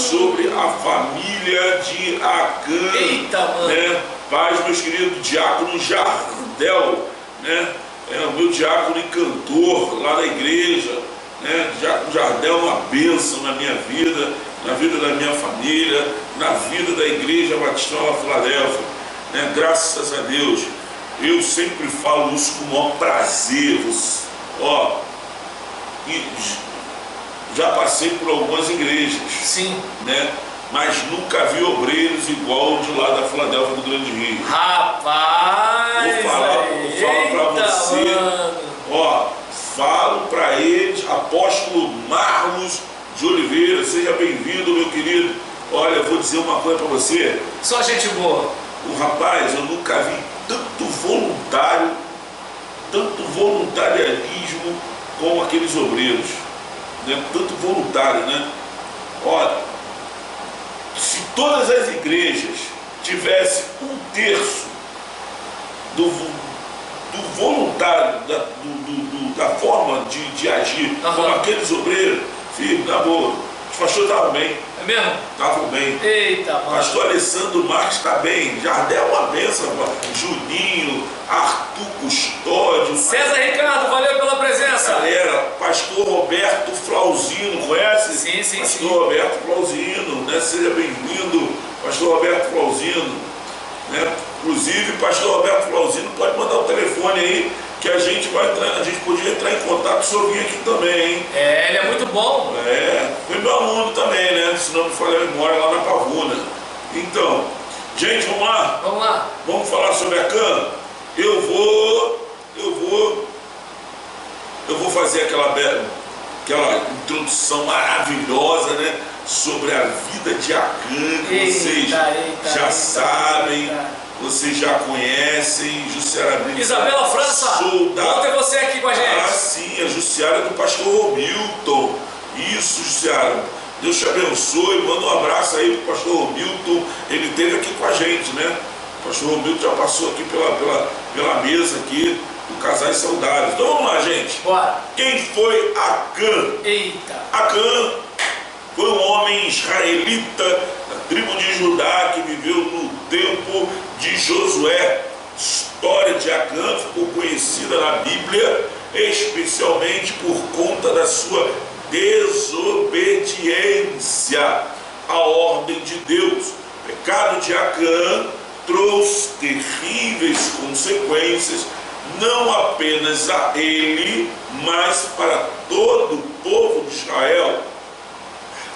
sobre a família de Acã. Eita, mano. Né? Paz, meus queridos, diácono Jardel, né? É o meu diácono e cantor lá da igreja, né? Diácono Jardel é uma bênção na minha vida, na vida da minha família, na vida da igreja Batista Nova Filadélfia, né? Graças a Deus, eu sempre falo isso com o maior prazer. Ó, e já passei por algumas igrejas, sim, né? Mas nunca vi obreiros igual o de lá da Filadélfia do Grande Rio. Rapaz, Vou falar para você, mano. ó, falo para eles, apóstolo Marlos de Oliveira, seja bem-vindo, meu querido. Olha, eu vou dizer uma coisa para você. Só gente boa. O rapaz, eu nunca vi tanto voluntarianismo como aqueles obreiros, né? Tanto voluntário, né? Olha, se todas as igrejas tivessem 1/3 do voluntário, da forma de agir, como aqueles obreiros, filho, na boa, os pastores estavam bem. É mesmo? Estavam bem. Eita, mano. Pastor Alessandro Marques está bem. Jardel é uma bênção, Juninho, Arthur Custódio. César Ricardo, valeu pela presença. Galera, pastor Roberto Flauzino, conhece? Sim, sim, pastor sim. Roberto Flauzino, né? Seja bem-vindo, pastor Roberto Flauzino, né? Inclusive, pastor Roberto Flauzino pode mandar o telefone aí, que a gente podia entrar em contato, o senhor vir aqui também, hein? É, ele é muito bom. Foi meu aluno também, né? Se não me falha a memória, lá na Pavuna. Então, gente, vamos lá? Vamos lá. Vamos falar sobre Acã? Eu vou fazer aquela introdução maravilhosa, né? Sobre a vida de Acã, que vocês já sabem. Vocês já conhecem, Jussiara Brito. Isabela França, bom ter você aqui com a gente. Ah, sim, a Jussiara do pastor Romilton. Isso, Jussiara. Deus te abençoe. Manda um abraço aí pro pastor Romilton. Ele esteve aqui com a gente, né? O pastor Romilton já passou aqui pela mesa aqui do Casais Saudáveis. Então vamos lá, gente. Bora. Quem foi Acã? Eita. Acã foi um homem israelita da tribo de Judá que viveu no tempo de Josué. A história de Acã ficou conhecida na Bíblia, especialmente por conta da sua desobediência à ordem de Deus. O pecado de Acã trouxe terríveis consequências, não apenas a ele, mas para todo o povo de Israel.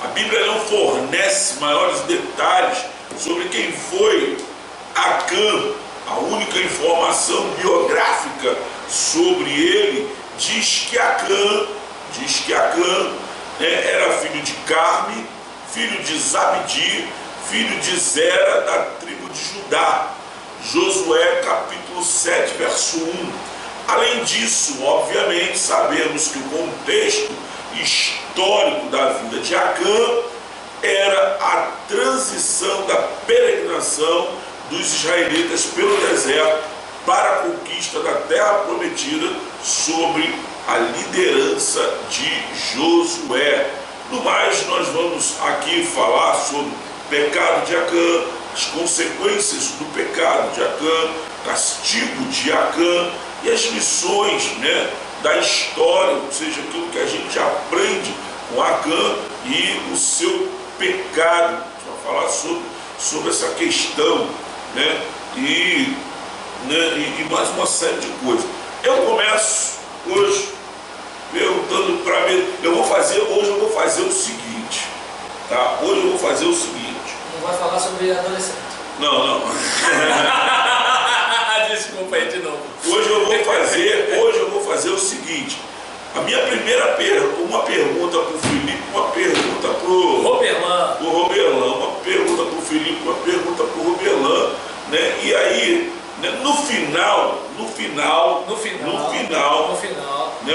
A Bíblia não fornece maiores detalhes sobre quem foi Acã. A única informação biográfica sobre ele diz que Acã era filho de Carme, filho de Zabdi, filho de Zera, da tribo de Judá. Josué capítulo 7, verso 1. Além disso, obviamente, sabemos que o contexto histórico da vida de Acã era a transição da peregrinação dos israelitas pelo deserto para a conquista da terra prometida sobre a liderança de Josué. No mais, nós vamos aqui falar sobre o pecado de Acã, as consequências do pecado de Acã, castigo de Acã e as lições, né, da história, ou seja, aquilo que a gente aprende com Acã e o seu pecado. A gente vai falar sobre essa questão, né, e mais uma série de coisas. Eu começo hoje perguntando para mim, hoje eu vou fazer o seguinte, tá? Hoje eu vou fazer o seguinte. Não vai falar sobre adolescente. Não. Desculpa aí de novo. Hoje eu vou fazer o seguinte. A minha primeira uma pergunta para o Felipe, uma pergunta para o Roberlan, uma pergunta para o Felipe, uma pergunta para o Roberlan, né? E aí, né, no final, né,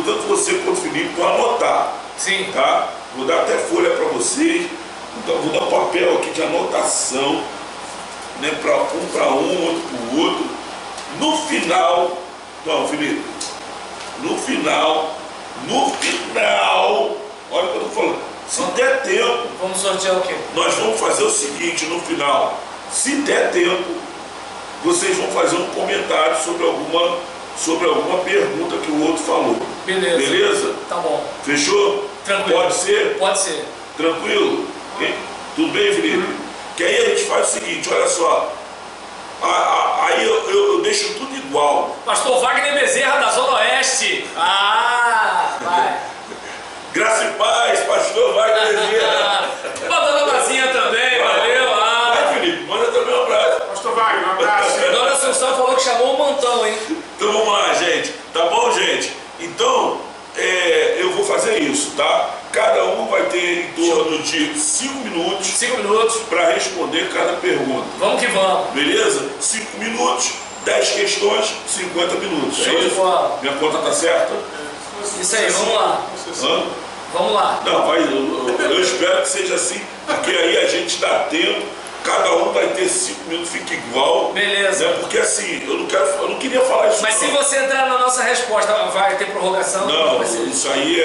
tanto você quanto o Felipe vão anotar. Sim. Tá? Vou dar até folha para vocês. Então, vou dar um papel aqui de anotação, né, para um, outro para o outro. No final, não, Felipe, no final, olha o que eu estou falando, Se der tempo, vamos sortear o quê? nós vamos fazer o seguinte no final. Se der tempo, vocês vão fazer um comentário sobre alguma pergunta que o outro falou. Beleza. Beleza? Tá bom. Fechou? Tranquilo. Pode ser? Pode ser. Tranquilo? Tudo bem, Felipe? Que aí a gente faz o seguinte, olha só. Aí eu deixo tudo igual. Pastor Wagner Bezerra, da Zona Oeste. Vai. Graça e paz, pastor Wagner Bezerra. Dona Mazinha também, valeu. Vai, Felipe, manda também um abraço. Pastor Wagner, um abraço. Dona Assunção falou que chamou um montão, hein? Então vamos lá, gente. Tá bom, gente? Então, eu vou fazer isso, tá? Cada um vai ter em torno de 5 minutos. 5 minutos. Para responder cada pergunta. Vamos que vamos. Beleza? 5 minutos, 10 questões, 50 minutos. Show de bola. Minha conta tá certa? Isso aí, vamos lá. Hã? Vamos lá. Não, eu espero que seja assim, porque aí a gente dá tempo, cada um vai ter 5 minutos, fica igual. Beleza. Né? Porque assim, eu não queria falar isso. Mas não. se você entrar na nossa resposta, vai ter prorrogação? Não, vai ser... isso aí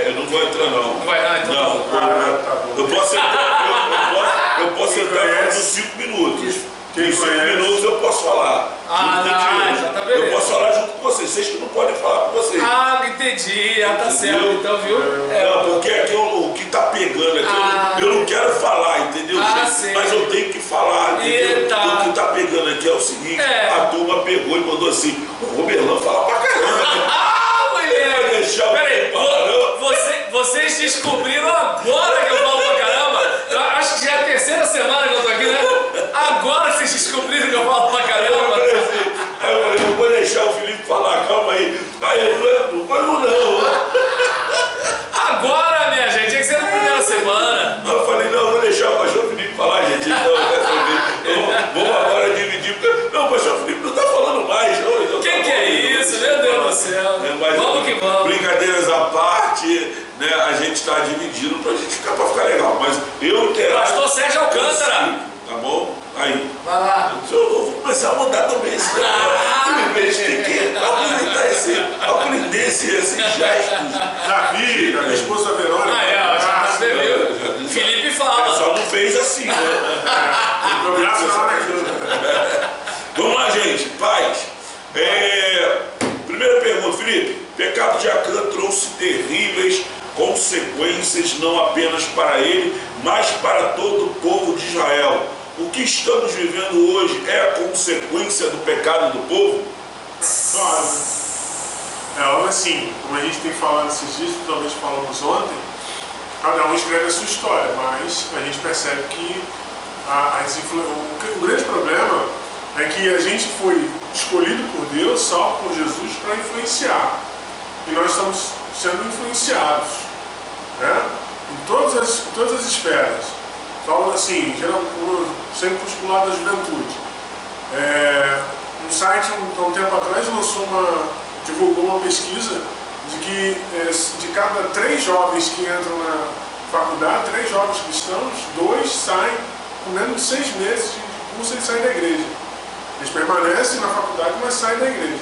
eu não vou entrar não. Não vai, então. Não, Tá bom. eu posso entrar, eu posso entrar nos 5 minutos. Em 5 minutos eu posso falar. Já tá beleza. Eu posso falar junto com vocês, vocês que não podem falar com vocês. Entendi. Tá certo, então, viu? Não, porque aqui o que tá pegando aqui, eu não quero falar, entendeu? Sim. Mas eu tenho que falar, entendeu? Eita. O que tá pegando aqui é o seguinte, a turma pegou e mandou assim, o Roberlan fala pra caramba. Mulher! Peraí, vocês descobriram agora que eu falo pra caramba? Eu acho que já é a terceira semana que eu tô aqui, né? Agora vocês descobriram que eu falo pra caramba. Aí eu falei, não vou deixar o Felipe falar, calma aí. Aí eu não vamos não. Agora, minha gente, é que você na primeira semana. Eu falei, não, eu vou deixar o pastor Felipe falar, gente. Então, vamos agora dividir. Não, o pastor Felipe não tá falando mais. Que é isso? Meu Deus do céu. Vamos que vamos. Brincadeiras à parte, né? A gente está dividindo pra ficar legal. Mas eu interajo. Pastor Sérgio Alcântara. Tá bom? Aí. Vai lá. Eu vou começar a mandar também esse tem que aprender esses gestos. Davi, da minha esposa Verônica. Já percebeu. Felipe fala. Só não fez assim, né? Meu braço na hora ajuda. Vamos lá, gente. Paz. Primeira pergunta, Felipe. Pecado de Acã trouxe terríveis consequências não apenas para ele, mas para todo o povo de Israel. O que estamos vivendo hoje é a consequência do pecado do povo? Claro. Olha assim, como a gente tem falado esses dias, talvez falamos ontem, cada um escreve a sua história, mas a gente percebe que o grande problema é que a gente foi escolhido por Deus, salvo por Jesus, para influenciar. E nós estamos sendo influenciados, né? Em todas as esferas. Falo assim, sempre postulado da juventude. Um site, há um tempo atrás, divulgou uma pesquisa de que de cada 3 jovens que entram na faculdade, 3 jovens cristãos, 2 saem com menos de 6 meses de curso e saem da igreja. Eles permanecem na faculdade, mas saem da igreja.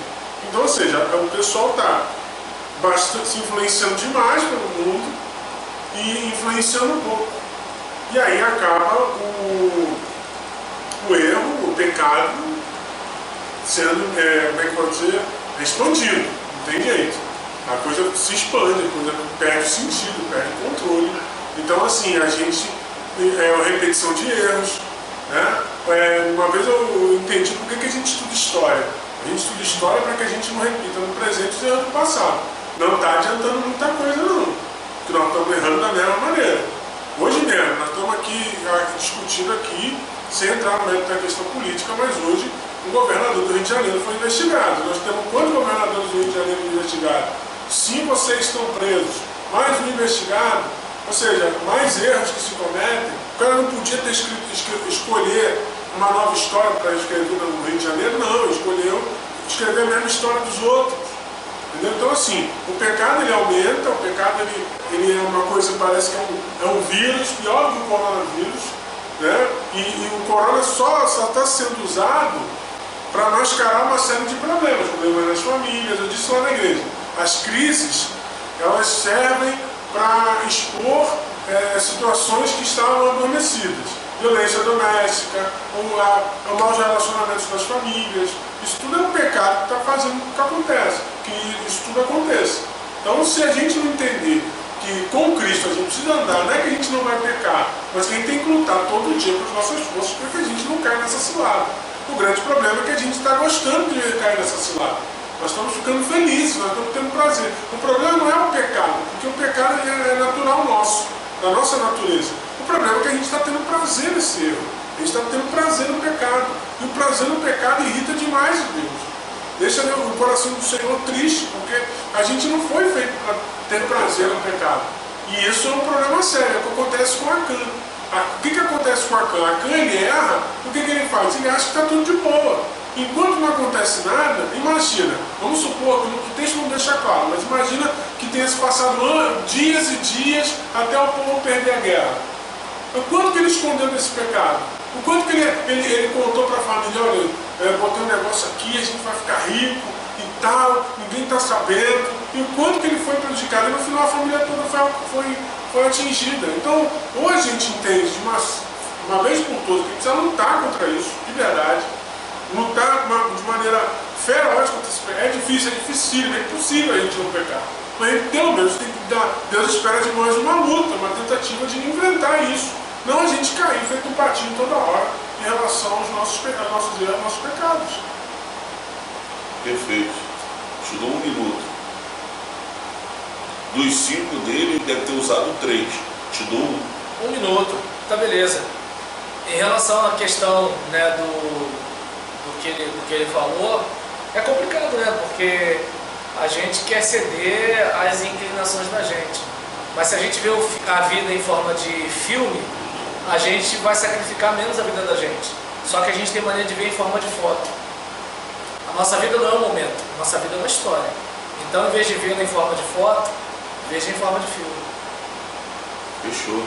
Então, ou seja, o pessoal está se influenciando demais pelo mundo e influenciando um pouco. E aí acaba o erro, o pecado, sendo, como é que pode dizer, expandido. Não tem jeito. A coisa se expande, a coisa perde o sentido, perde o controle. Então, assim, a gente é uma repetição de erros, né? Uma vez eu entendi por que a gente estuda história. A gente estuda história para que a gente não repita no presente os erros do passado. Não está adiantando muita coisa, não. Porque nós estamos errando da mesma maneira. Hoje mesmo, nós estamos aqui discutindo aqui, sem entrar no mérito da questão política, mas hoje o governador do Rio de Janeiro foi investigado. Nós temos quantos governadores do Rio de Janeiro investigados? 5 ou 6 estão presos, mais um investigado, ou seja, mais erros que se cometem. O cara não podia ter escolher uma nova história para escrever no Rio de Janeiro, não, ele escolheu escrever a mesma história dos outros. Entendeu? Então, assim, o pecado ele aumenta, o pecado ele é uma coisa, parece que é um vírus, pior que o coronavírus, né? E o corona só está sendo usado para mascarar uma série de problemas nas famílias. Eu disse lá na igreja, as crises, elas servem para expor situações que estavam adormecidas. Violência doméstica, maus relacionamentos nas famílias. Isso tudo é um pecado que está fazendo com que aconteça, que isso tudo aconteça. Então, se a gente não entender que com Cristo a gente precisa andar, não é que a gente não vai pecar, mas que a gente tem que lutar todo dia com as nossas forças para que a gente não caia nessa cilada. O grande problema é que a gente está gostando de cair nessa cilada. Nós estamos ficando felizes, nós estamos tendo prazer. O problema não é o pecado, porque o pecado é natural nosso, da nossa natureza. O problema é que a gente está tendo prazer nesse erro. A gente está tendo prazer no pecado. E o prazer no pecado irrita demais a Deus. Deixa o coração do Senhor triste, porque a gente não foi feito para ter prazer no pecado. E isso é um problema sério, é o que acontece com Acã. O que acontece com Acã? Acã, ele erra, o que ele faz? Ele acha que está tudo de boa. Enquanto não acontece nada, imagina, vamos supor que o texto não deixa claro, mas imagina que tenha se passado dias e dias até o povo perder a guerra. O quanto que ele escondeu desse pecado? O quanto que ele contou para a família, olha, eu botei um negócio aqui, a gente vai ficar rico e tal, ninguém está sabendo. E o quanto que ele foi prejudicado, e no final a família toda foi atingida. Então, ou a gente entende de uma vez por todas que a gente precisa lutar contra isso, de verdade, lutar de maneira feroz contra esse pecado. É difícil, é dificílimo, é impossível a gente não pecar. Mas pelo menos tem que dar, Deus espera de nós uma luta, uma tentativa de enfrentar isso. Não a gente cair feito um patinho toda hora em relação aos nossos erros, aos nossos pecados. Perfeito. Te dou 1 minuto. Dos 5 dele, deve ter usado 3. Te dou 1. 1 minuto, tá beleza. Em relação à questão, né, do que ele falou, é complicado, né? Porque a gente quer ceder às inclinações da gente. Mas se a gente vê a vida em forma de filme, a gente vai sacrificar menos a vida da gente. Só que a gente tem maneira de ver em forma de foto. A nossa vida não é um momento, a nossa vida é uma história. Então, em vez de ver em forma de foto, veja em forma de filme. Fechou.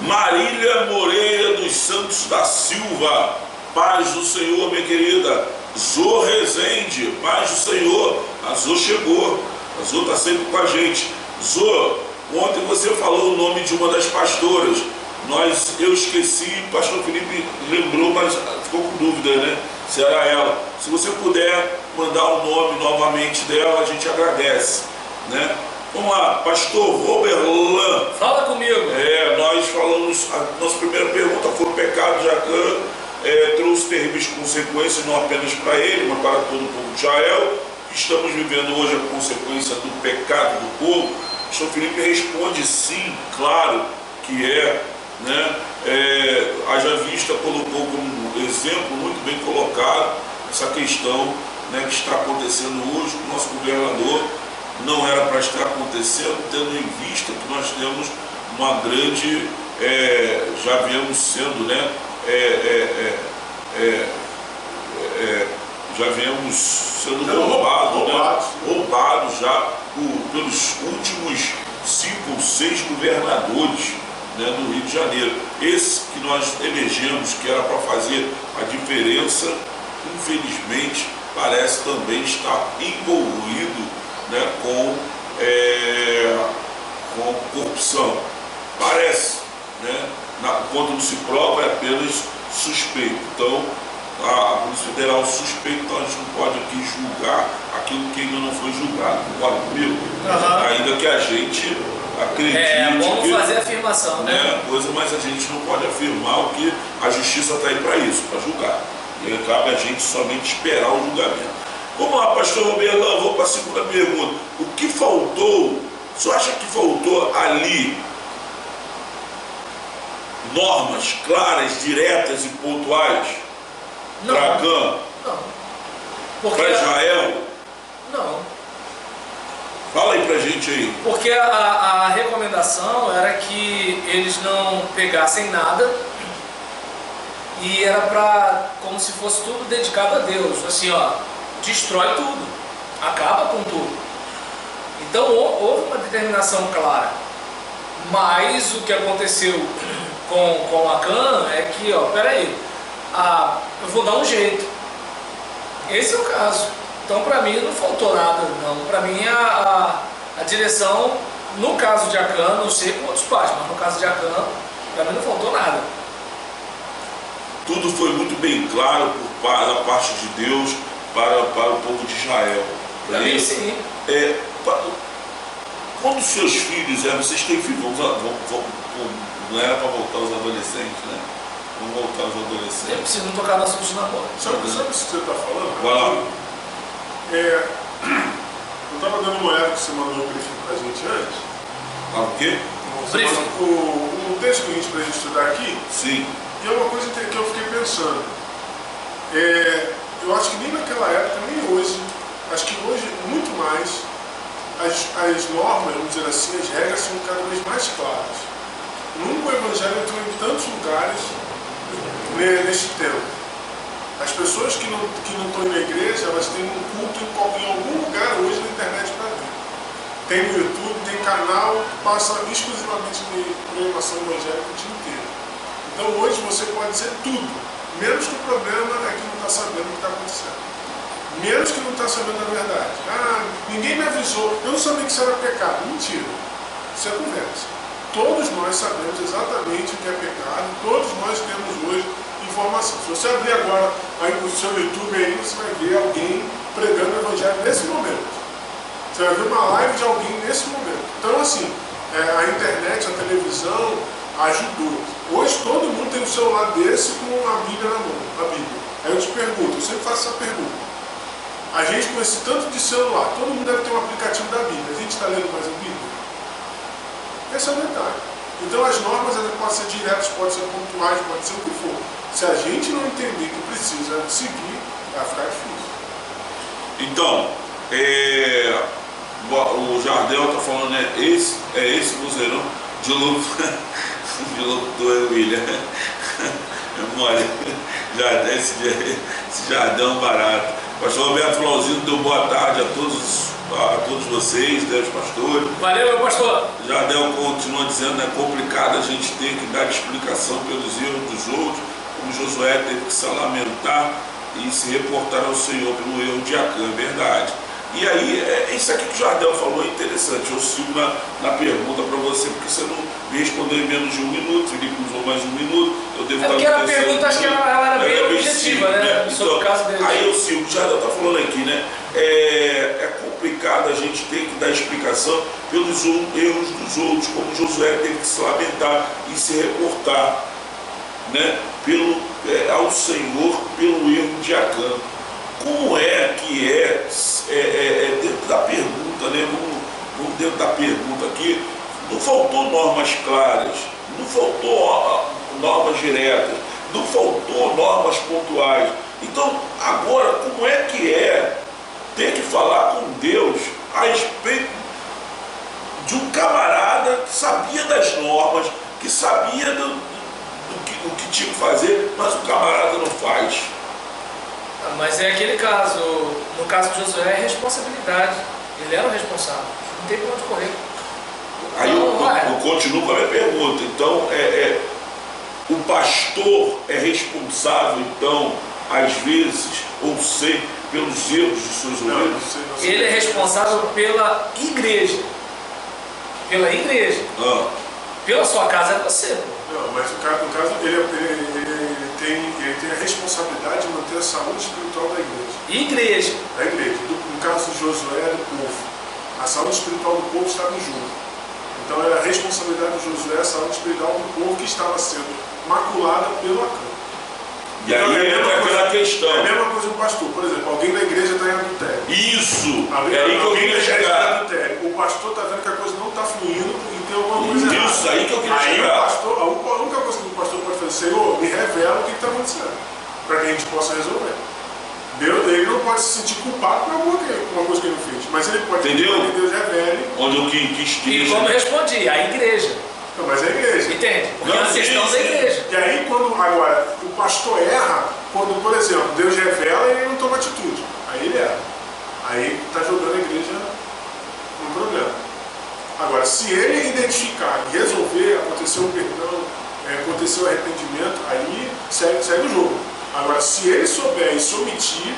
Marília Moreira dos Santos da Silva, paz do Senhor, minha querida. Zô Rezende, paz do Senhor. A Zô chegou, a Zô está sempre com a gente. Zô, ontem você falou o nome de uma das pastoras. Eu esqueci, o pastor Felipe lembrou, mas ficou com dúvida, né? Se era ela. Se você puder mandar o nome novamente dela, a gente agradece, né? Vamos lá, pastor Roberlan. Fala comigo. Nós falamos, a nossa primeira pergunta foi: o pecado de Acã trouxe terríveis consequências, não apenas para ele, mas para todo o povo de Israel. Estamos vivendo hoje a consequência do pecado do povo. O pastor Felipe responde sim, claro que é, né? Haja Vista colocou como exemplo, muito bem colocado, essa questão, né, que está acontecendo hoje com o nosso governador. Não era para estar acontecendo, tendo em vista que nós temos uma grande, já viemos sendo, né, já viemos sendo roubados já pelos últimos 5 ou 6 governadores, né, do Rio de Janeiro. Esse que nós elegemos, que era para fazer a diferença, infelizmente parece também estar envolvido, né, com corrupção. Parece, né? Quando não se prova, é apenas suspeito. Então, a Polícia Federal suspeita, então a gente não pode aqui julgar aquilo que ainda não foi julgado. Concorda comigo? Uhum. Ainda que a gente acredite. É bom fazer afirmação, né? Coisa, mas a gente não pode afirmar o que a justiça está aí para isso, para julgar. E aí cabe a gente somente esperar o julgamento. Vamos lá, pastor Roberlan, vou para a segunda pergunta. O que faltou? O senhor acha que faltou ali normas claras, diretas e pontuais para Acã, para Israel? Não. Fala aí pra gente aí. Porque a recomendação era que eles não pegassem nada e era para, como se fosse tudo dedicado a Deus. Assim, ó, destrói tudo, acaba com tudo. Então houve uma determinação clara. Mas o que aconteceu com Acã é que, ó, peraí, eu vou dar um jeito. Esse é o caso. Então, para mim, não faltou nada, não. Para mim, a direção No caso de Acã, não sei com outros pais, mas no caso de Acã, para mim não faltou nada. Tudo foi muito bem claro da parte de Deus para o povo de Israel. Para mim, sim. Quando os seus filhos, vocês têm filhos, não era para voltar aos adolescentes, né? Vamos voltar aos Eu adolescentes. preciso não tocar no assunto de namoro. Sabe isso que você está falando? Vai lá. Eu estava dando uma olhada que você mandou um briefing para a gente antes. O quê? Briefing? O texto que a gente para a gente estudar aqui, Sim. e é uma coisa que eu fiquei pensando. Eu acho que nem naquela época, nem hoje, acho que hoje muito mais, as normas, vamos dizer assim, as regras são cada vez mais claras. Nunca o Evangelho entrou em tantos lugares neste tempo. As pessoas que não estão na igreja, elas têm um culto em algum lugar hoje na internet para ver. Tem no YouTube, tem canal que passa exclusivamente de programação evangélica o dia inteiro. Então hoje você pode dizer tudo, menos que o problema é que não está sabendo o que está acontecendo. Menos que não está sabendo a verdade. Ninguém me avisou, eu não sabia que isso era pecado. Mentira. Isso é conversa. Todos nós sabemos exatamente o que é pecado, todos nós temos hoje informação. Se você abrir agora aí no seu YouTube, aí você vai ver alguém pregando o Evangelho nesse momento. Você vai ver uma live de alguém nesse momento. Então, assim, a internet, a televisão ajudou. Hoje todo mundo tem um celular desse com a Bíblia na mão, a Bíblia. Aí eu te pergunto, eu sempre faço essa pergunta. A gente com esse tanto de celular, todo mundo deve ter um aplicativo da Bíblia. A gente está lendo mais a Bíblia? Esse é o detalhe. Então as normas elas podem ser diretas, podem ser pontuais, pode ser o que for. Se a gente não entender que precisa seguir, vai ficar difícil. Então, o Jardel está falando, esse vozeirão de louco do William. Mole, esse Jardel barato. Pastor Roberto Flauzino deu boa tarde a todos vocês, Deus pastores. Valeu, meu pastor. Jardel continua dizendo, é complicado a gente ter que dar explicação pelos erros dos outros, como Josué teve que se lamentar e se reportar ao Senhor pelo erro de Acã, é verdade. E aí, isso aqui que o Jardel falou é interessante. Eu sigo na pergunta para você, porque você não me respondeu em menos de 1 minuto, Felipe usou mais 1 minuto, eu devo estar porque a pergunta, acho que ela era bem objetiva, né? Então, sobre o caso dele. aí eu sigo, o Jardel está falando aqui, né? É complicado a gente ter que dar explicação pelos erros dos outros, como Josué teve que se lamentar e se reportar, né? Ao Senhor pelo erro de Acã. Como é que dentro da pergunta, né? Vamos dentro da pergunta aqui, não faltou normas claras, não faltou normas diretas, não faltou normas pontuais. Então, agora, como é que ter que falar com Deus a respeito de um camarada que sabia das normas, que sabia do que tinha que fazer, mas o camarada não faz? Mas é aquele caso, no caso de Josué, é responsabilidade. Ele era o responsável, não tem pra onde correr. Aí eu continuo com a minha pergunta. Então, o pastor é responsável, então, às vezes, ou sempre, pelos erros de seus ovelhas? Ele é responsável pela igreja. Pela igreja. Pela sua casa é você. Não, mas no caso ele tem a responsabilidade de manter a saúde espiritual da igreja. Igreja. Da igreja. No caso de Josué, é do povo. A saúde espiritual do povo estava junto. Então era a responsabilidade de Josué, a saúde espiritual do povo que estava sendo maculada pelo Acã. E aí entra aquela questão. É a mesma coisa do pastor. Por exemplo, alguém da igreja está em adultério. Isso! Alguém é aí que eu da queria igreja está chegar. em adultério. O pastor está vendo que a coisa não está fluindo e tem alguma coisa errada. Isso, aí que eu queria Aí chegar. a única coisa que o pastor pode fazer, Senhor, me revela o que está acontecendo, para que a gente possa resolver. Deus, ele não pode se sentir culpado por alguma coisa que ele não fez, mas ele pode pedir que Deus revele. Onde eu quis E como eu respondi, a igreja. Não, mas é a igreja. Entende? Porque Não, é uma questão da igreja. E aí, agora, o pastor erra, quando, por exemplo, Deus revela e ele não toma atitude. Aí ele erra. Aí está jogando a igreja num problema. Agora, se ele identificar e resolver, aconteceu o perdão, aconteceu o arrependimento, aí segue o jogo. Agora, se ele souber e se omitir,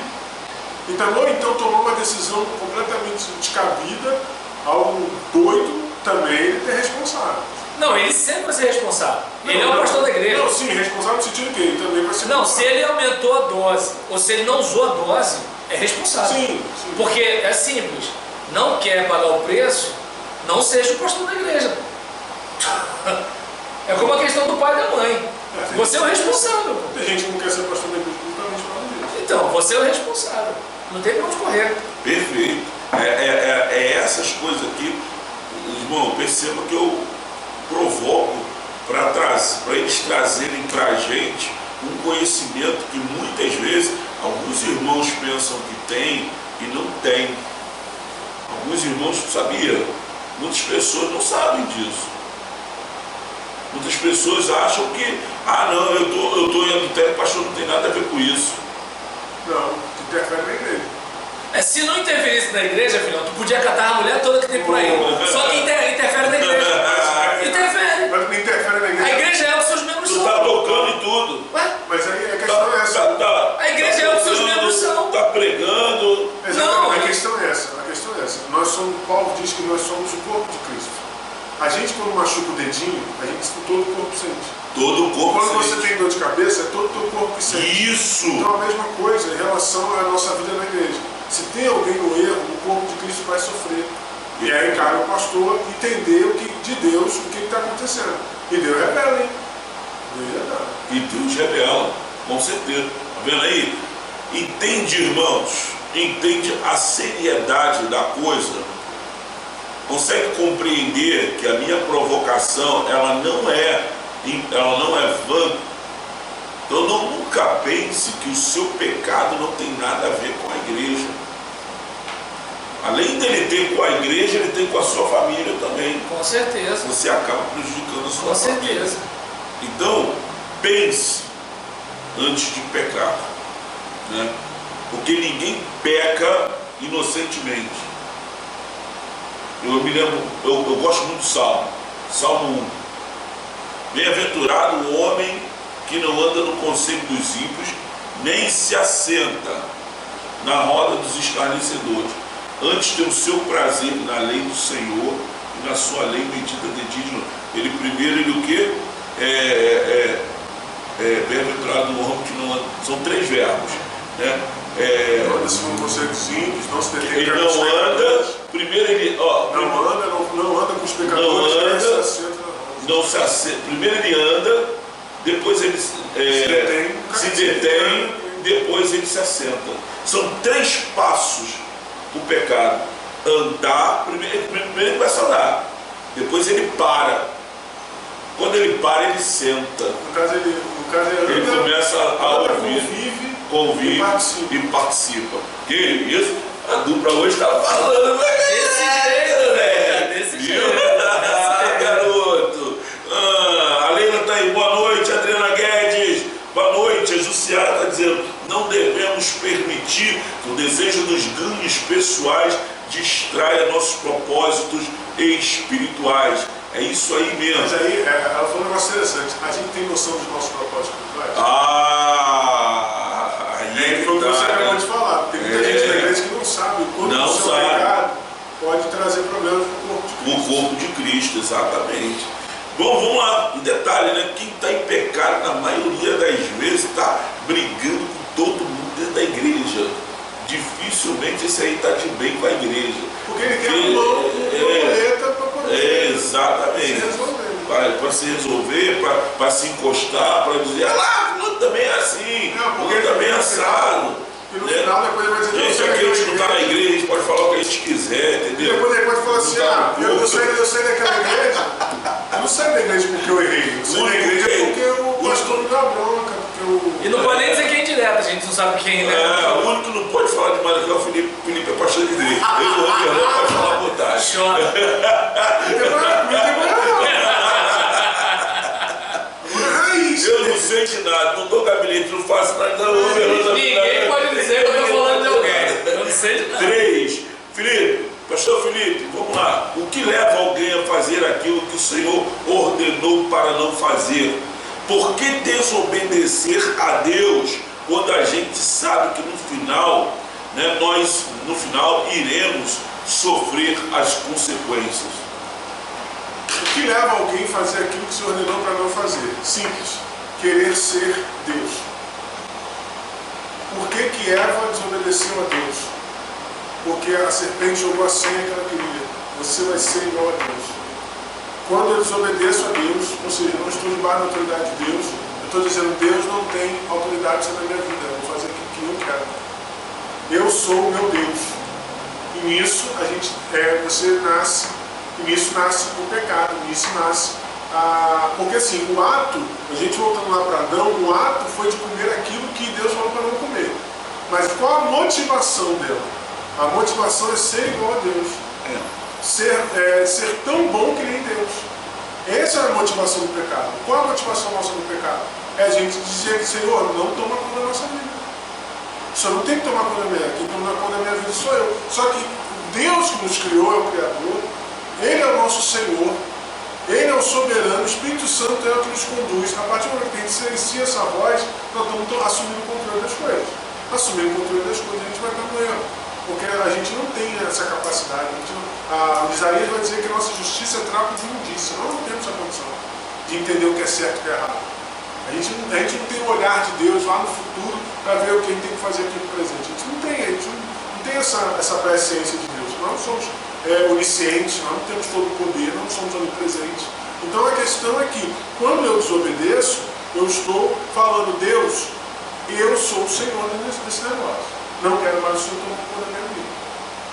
então, ou então tomar uma decisão completamente descabida, algo doido, também ele é responsável. Não, ele sempre vai ser responsável. Ele é o pastor da igreja. Não, sim, responsável no sentido que ele também vai ser Não, responsável. se ele aumentou a dose, ou se ele não usou a dose, é responsável. Sim. Porque é simples. Não quer pagar o preço, não seja o pastor da igreja. É como a questão do pai e da mãe. Você é o responsável. Tem gente que não quer ser pastor da igreja justamente por causa disso. Então, você é o responsável. Não tem pra onde correr. Perfeito. É essas coisas aqui, irmão, perceba que eu provoco para eles trazerem para a gente um conhecimento que muitas vezes alguns irmãos pensam que tem e não tem. Alguns irmãos sabiam, muitas pessoas não sabem disso. Muitas pessoas acham que, não, eu estou em adultério, pastor, não tem nada a ver com isso. Não, interfere na igreja. Se não interferisse na igreja, filhão, tu podia catar a mulher toda que tem por aí. Só que interfere na igreja. Interfere. Mas não interfere na igreja. A igreja é o que seus membros Tu são. está tocando em tudo. Ué? Mas aí a questão é essa. A igreja é o que seus membros são. Está pregando. Exatamente, Não. a questão é essa. Nós somos, Paulo diz que nós somos o corpo de Cristo. A gente, quando machuca o dedinho, a gente todo o corpo sente. Todo o corpo Quando sente. você tem dor de cabeça, é todo o teu corpo que sente. Isso. Então a mesma coisa em relação à nossa vida na igreja. Se tem alguém no erro, o corpo de Cristo vai sofrer. E aí cabe o pastor entender de Deus o que está acontecendo. E Deus revela, hein? Deus revela. E Deus revela, com certeza. Está vendo aí? Entende, irmãos? Entende a seriedade da coisa? Consegue compreender que a minha provocação ela não é vã? Então nunca pense que o seu pecado não tem nada a ver com a igreja. Além dele ter com a igreja, ele tem com a sua família também. Com certeza. Você acaba prejudicando a sua Com família. certeza. Então, pense antes de pecar, né? Porque ninguém peca inocentemente. Eu me lembro, eu gosto muito do Salmo 1. Bem-aventurado o homem que não anda no conselho dos ímpios, nem se assenta na roda dos escarnecedores. Antes tem o seu prazer na lei do Senhor, e na sua lei medita de dia e de noite. Ele primeiro, ele o quê? Bem-aventurado o homem que não anda. São 3 verbos, né? Não anda segundo o conselho dos ímpios, não se detém Ele com os não anda, pecadores. primeiro ele, Não anda com os pecadores, Não anda. nem se assenta na roda. não se assenta, primeiro ele anda, depois ele se detém, depois ele se assenta. São 3 passos para o pecado. Andar, primeiro ele começa a andar, depois ele para. Quando ele para, ele senta. No caso ele Ele anda, começa a ouvir, convive e e participa. Que isso? A dupla hoje está falando. Desse jeito, velho. Desse jeito. Garoto. A Leila está aí. Boa noite, Adriana Guedes. Boa noite. A Jussiara está dizendo: não devemos permitir que o desejo dos ganhos pessoais distraia nossos propósitos espirituais. É isso aí mesmo. Mas aí ela falou um negócio interessante. A gente tem noção dos nossos propósitos espirituais? Aí Foi o que você tá, acabou né? de falar. Tem muita gente na igreja que não sabe o quanto Não o seu sabe. pecado pode trazer problemas para o corpo de O Cristo. corpo de Cristo, exatamente. Bom, vamos lá. Um detalhe, né? Quem está em pecado, na maioria das vezes, está brigando com todo mundo dentro da igreja. Dificilmente esse aí está de bem com a igreja. Porque ele quer uma muleta para poder Exatamente. se resolver. Para se resolver, para se encostar, para dizer, fulano também é assim, porque também é assado. E no final depois ele vai dizer, Gente, aqui a gente não está na igreja, a gente pode falar o que a gente quiser, E entendeu? depois ele pode falar assim, Tá no eu culto. saí daquela igreja. Eu não saí da igreja porque eu errei. Eu saí da igreja porque o pastor me deu uma bronca. E não pode nem dizer quem é direto, a gente não sabe quem, né? O único que não pode falar de Maracanã é o Felipe é pastor de igreja. Ele não pode falar bondade. Chora. Eu não sei de nada, não dou gabinete, não faço nada, não. Ninguém pode dizer que eu estou falando de alguém. Eu não sei de nada. 3. Felipe, pastor Felipe, vamos lá. O que leva alguém a fazer aquilo que o Senhor ordenou para não fazer? Por que desobedecer a Deus quando a gente sabe que no final, né, nós iremos sofrer as consequências? O que leva alguém a fazer aquilo que se ordenou para não fazer? Simples. Querer ser Deus. Por que Eva desobedeceu a Deus? Porque a serpente jogou a senha que ela queria. Você vai ser igual a Deus. Quando eu desobedeço a Deus, ou seja, não estou debaixo da autoridade de Deus, eu estou dizendo, Deus não tem autoridade sobre a minha vida, eu vou fazer aquilo que eu quero. Eu sou o meu Deus. E nisso você nasce, e nisso nasce o pecado, nisso nasce porque assim, o ato, a gente voltando lá para Adão, o ato foi de comer aquilo que Deus falou para não comer. Mas qual a motivação dela? A motivação é ser igual a Deus. Ser tão bom que nem Deus. Essa é a motivação do pecado. Qual a motivação nossa do pecado? É a gente dizer que, Senhor, não toma conta da nossa vida. O Senhor não tem que tomar conta da minha vida. Quem toma conta da minha vida sou eu. Só que Deus que nos criou é o Criador. Ele é o nosso Senhor. Ele é o soberano. O Espírito Santo é o que nos conduz. A partir do momento que a gente silencia essa voz, nós estamos assumindo o controle das coisas. Assumindo o controle das coisas, a gente vai estar no erro. Porque a gente não tem essa capacidade. Isaías vai dizer que a nossa justiça é trapo de imundícia. Nós não temos essa condição de entender o que é certo e o que é errado. A gente não tem o olhar de Deus lá no futuro para ver o que a gente tem que fazer aqui no presente. A gente não tem essa presciência de Deus. Nós não somos oniscientes, nós não temos todo o poder, nós não somos onipresentes. Então a questão é que, quando eu desobedeço, eu estou falando, Deus, eu sou o Senhor desse negócio. Não quero mais o Senhor tomar conta da minha vida.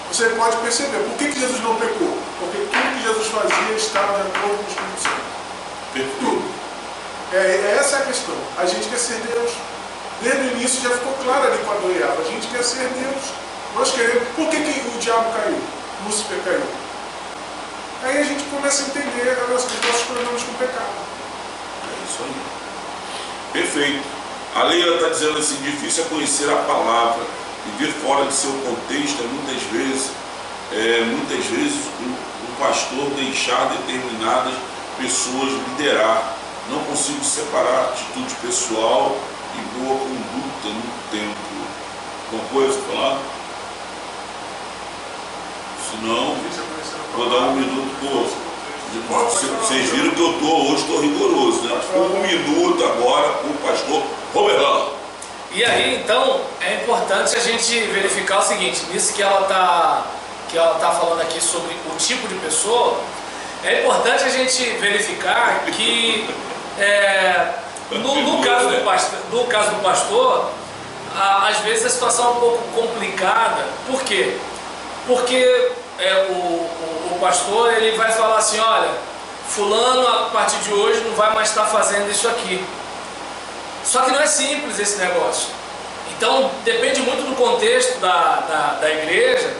Você pode perceber, por que Jesus não pecou? Porque tudo que Jesus fazia estava de acordo com o Espírito Santo. Tudo. Essa é a questão. A gente quer ser Deus. Desde o início já ficou claro ali com Adão e Eva. A gente quer ser Deus. Nós queremos. Por que o diabo caiu? Lúcifer caiu. Aí a gente começa a entender os nossos problemas com o pecado. É isso aí. Perfeito. A Leila está dizendo assim, difícil é conhecer a palavra. Viver fora de seu contexto é muitas vezes um pastor deixar determinadas pessoas liderar. Não consigo separar atitude pessoal e boa conduta no tempo. Uma coisa para falar? Se não, vou dar um minuto. Vocês viram que eu hoje estou rigoroso, né? Um minuto agora para o pastor Roberto. E aí, então, é importante a gente verificar o seguinte, nisso que ela tá falando aqui sobre o tipo de pessoa, é importante a gente verificar que no caso do pastor, às vezes a situação é um pouco complicada. Por quê? Porque o pastor ele vai falar assim, olha, fulano a partir de hoje não vai mais estar fazendo isso aqui. Só que não é simples esse negócio. Então depende muito do contexto da igreja,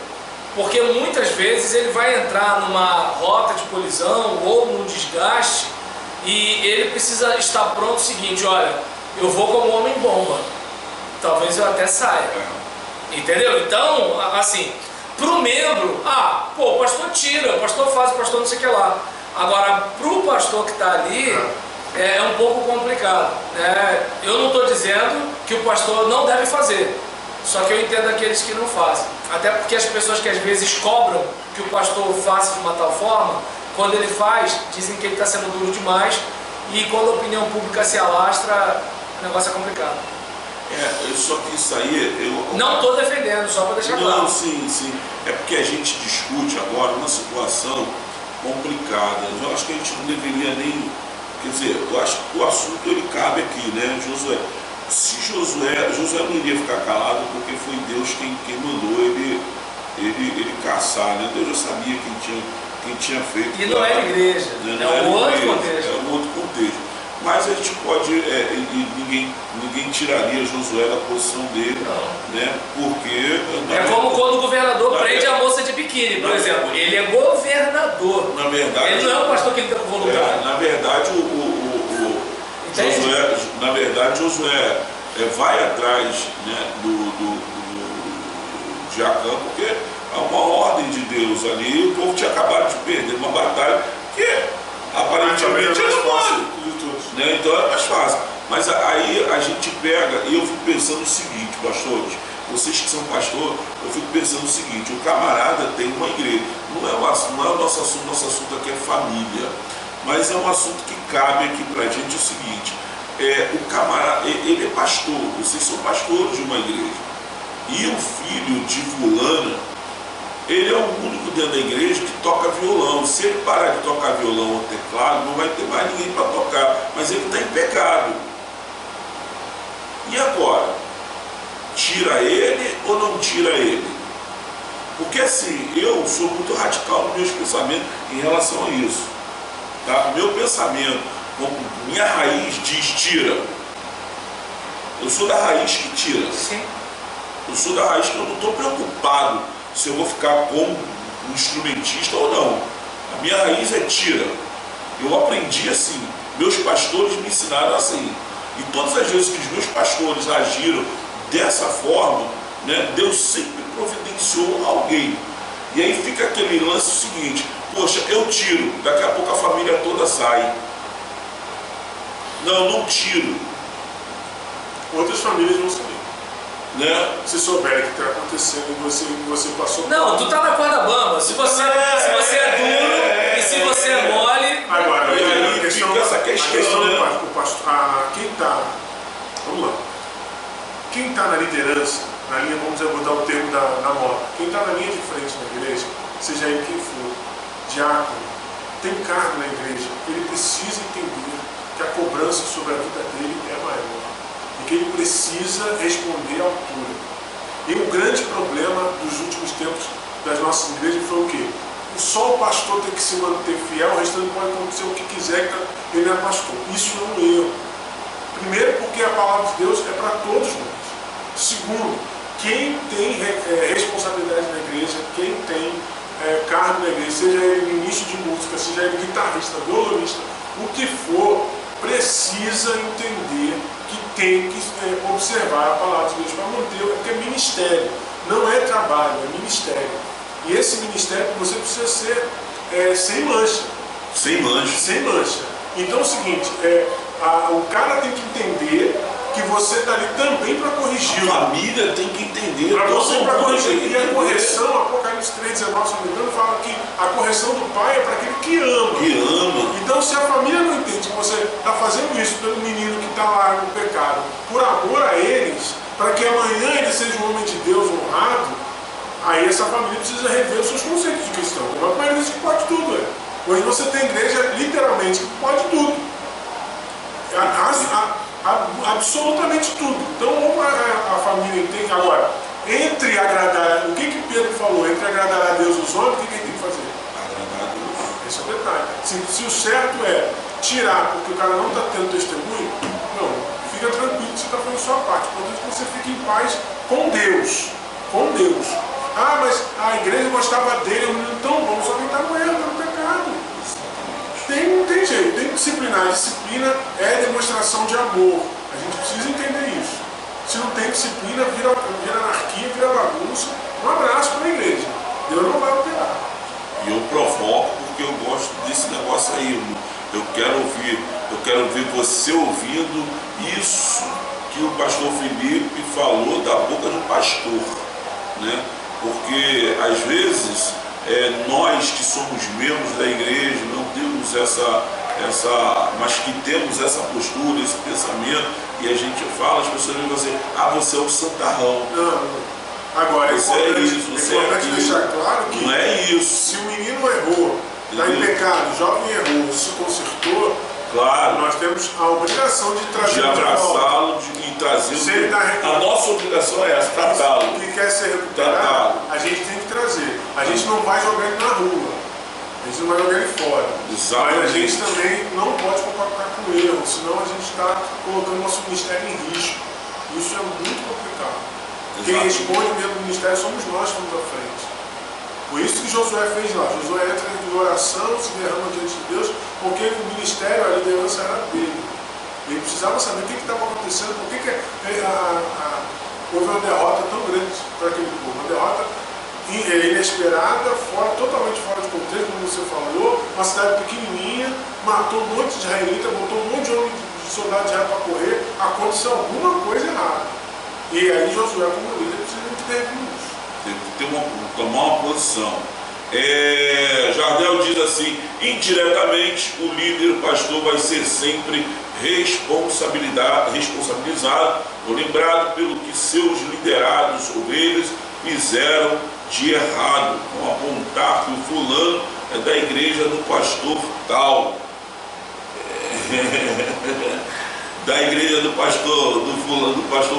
porque muitas vezes ele vai entrar numa rota de colisão ou num desgaste e ele precisa estar pronto o seguinte, olha, eu vou como homem bomba, talvez eu até saia. Entendeu? Então, assim, para o membro, o pastor tira, o pastor faz, o pastor não sei o que lá. Agora, para o pastor que está ali, é um pouco complicado, né? Eu não estou dizendo que o pastor não deve fazer, só que eu entendo aqueles que não fazem. Até porque as pessoas que às vezes cobram que o pastor faça de uma tal forma, quando ele faz, dizem que ele está sendo duro demais, e quando a opinião pública se alastra, o negócio é complicado. Só que isso aí... Não estou defendendo, só para deixar claro. Não, sim. É porque a gente discute agora uma situação complicada. Eu acho que a gente não deveria nem... Quer dizer, eu acho que o assunto ele cabe aqui, né? Josué. Se Josué não iria ficar calado porque foi Deus quem mandou ele caçar, né? Deus já sabia quem tinha feito. E não era igreja, né? É um outro contexto. É um outro contexto. Mas a gente pode, ninguém tiraria Josué da posição dele, né? Porque... como quando o governador prende a moça de biquíni, por exemplo. Ele é governador. Na verdade... Ele não é um pastor que lida com voluntário. Na verdade, Josué vai atrás, né, de Acã, porque há uma ordem de Deus ali, o povo tinha acabado de perder uma batalha que aparentemente era fácil, né? Então era mais fácil. Mas aí a gente pega, e eu fico pensando o seguinte, pastores, vocês que são pastor, eu fico pensando o seguinte: o camarada tem uma igreja, não é o nosso assunto aqui é família, mas é um assunto que cabe aqui pra gente. É o seguinte: o camarada, ele é pastor, vocês são pastores de uma igreja, e o filho de fulana, ele é o único dentro da igreja que toca violão. Se ele parar de tocar violão ou teclado, não vai ter mais ninguém para tocar, mas ele está em pecado. E agora? Tira ele ou não tira ele? Porque assim, eu sou muito radical nos meus pensamentos em relação a isso. Tá? Meu pensamento, minha raiz diz tira. Eu sou da raiz que tira. Sim. Eu sou da raiz que eu não estou preocupado se eu vou ficar como um instrumentista ou não. A minha raiz é tira. Eu aprendi assim. Meus pastores me ensinaram assim. E todas as vezes que os meus pastores agiram dessa forma, né, Deus sempre providenciou alguém. E aí fica aquele lance seguinte: poxa, eu tiro, daqui a pouco a família toda sai. Não tiro. Outras famílias vão sair. Né? Se souberem o que está acontecendo e você passou. Não, tu tá na corda bamba. Se você é duro e se você é mole. Agora, E aí a questão, fica essa questão, né? o pastor, quem está. Vamos lá. Quem está na liderança, na linha, vamos botar o termo da moda, quem está na linha de frente na igreja, seja ele quem for, diácono, tem cargo na igreja, ele precisa entender que a cobrança sobre a vida dele é maior. E que ele precisa responder à altura. E o grande problema dos últimos tempos das nossas igrejas foi o quê? Só o pastor tem que se manter fiel, o restante pode acontecer o que quiser, que ele é pastor. Isso é um erro. Primeiro, porque a palavra de Deus é para todos nós. Segundo, quem tem responsabilidade na igreja, quem tem cargo na igreja, seja ele ministro de música, seja ele guitarrista, violonista, o que for, precisa entender que tem que observar a palavra de Deus para manter, porque é ministério, não é trabalho, é ministério. E esse ministério você precisa ser sem mancha. Sem mancha. Sem mancha. Então é o seguinte, o cara tem que entender que você está ali também para corrigir. A família tem que entender. Para você para corrigir. E a entender. correção, Apocalipse 3:19, se não me engano, fala que a correção do pai é para aquele que ama. Que ama. Então, se a família não entende que você está fazendo isso pelo menino que está lá no pecado, por amor a eles, para que amanhã ele seja um homem de Deus honrado, aí essa família precisa rever os seus conceitos de cristão. Como a maioria diz que pode tudo. Hoje você tem igreja, literalmente, que pode tudo. Absolutamente tudo. Então, ou a família entende. Agora, entre agradar, o que Pedro falou? Entre agradar a Deus e os homens, o que ele tem que fazer? Agradar a Deus. Esse é o detalhe. Se o certo é tirar porque o cara não está tendo testemunho, não, fica tranquilo que você está fazendo a sua parte. Portanto, que você fique em paz com Deus. Com Deus. Ah, mas a igreja gostava dele, é um menino tão bom, só que ele está no erro, está no pecado. Não tem jeito, tem que disciplinar. A disciplina é demonstração de amor. A gente precisa entender isso. Se não tem disciplina, vira anarquia, vira bagunça. Um abraço para a igreja. Deus não vai operar. E eu provoco porque eu gosto desse negócio aí, irmão. Eu quero ouvir você ouvindo isso que o pastor Felipe falou da boca de um pastor, né? Porque às vezes nós que somos membros da igreja não temos mas que temos essa postura, esse pensamento, e a gente fala, as pessoas dizem assim: você é um santarrão. Não. Agora, você é isso, você é importante deixar claro que não é isso. Se o menino errou, está em pecado, o jovem errou, se consertou, claro, nós temos a obrigação de trazer de abraçá-lo e trazer. A nossa obrigação é essa, tratá-lo. Que quer ser recuperado, a gente tem que trazer. A gente não vai jogar ele na rua, a gente não vai jogar ele fora. Exatamente. Mas a gente também não pode colocar com erro, senão a gente está colocando nosso ministério em risco. Isso é muito complicado. Quem responde dentro do ministério somos nós que estamos à frente. Por isso que Josué fez lá. Josué entra em oração, se derrama diante de Deus, porque o ministério, a liderança era dele. Ele precisava saber o que estava acontecendo, por que houve uma derrota tão grande para aquele povo. Uma derrota inesperada, totalmente fora de contexto, como você falou, uma cidade pequenininha, matou um monte de israelita, botou um monte de homem de soldado de Israel para correr, aconteceu alguma coisa errada. E aí Josué, como líder, precisa supervimos. Tem que tomar uma posição. Jardel diz assim: indiretamente o líder, o pastor, vai ser sempre responsabilizado ou lembrado pelo que seus liderados, ovelhas, fizeram de errado. Vão apontar que o fulano é da igreja do pastor tal. Da igreja do pastor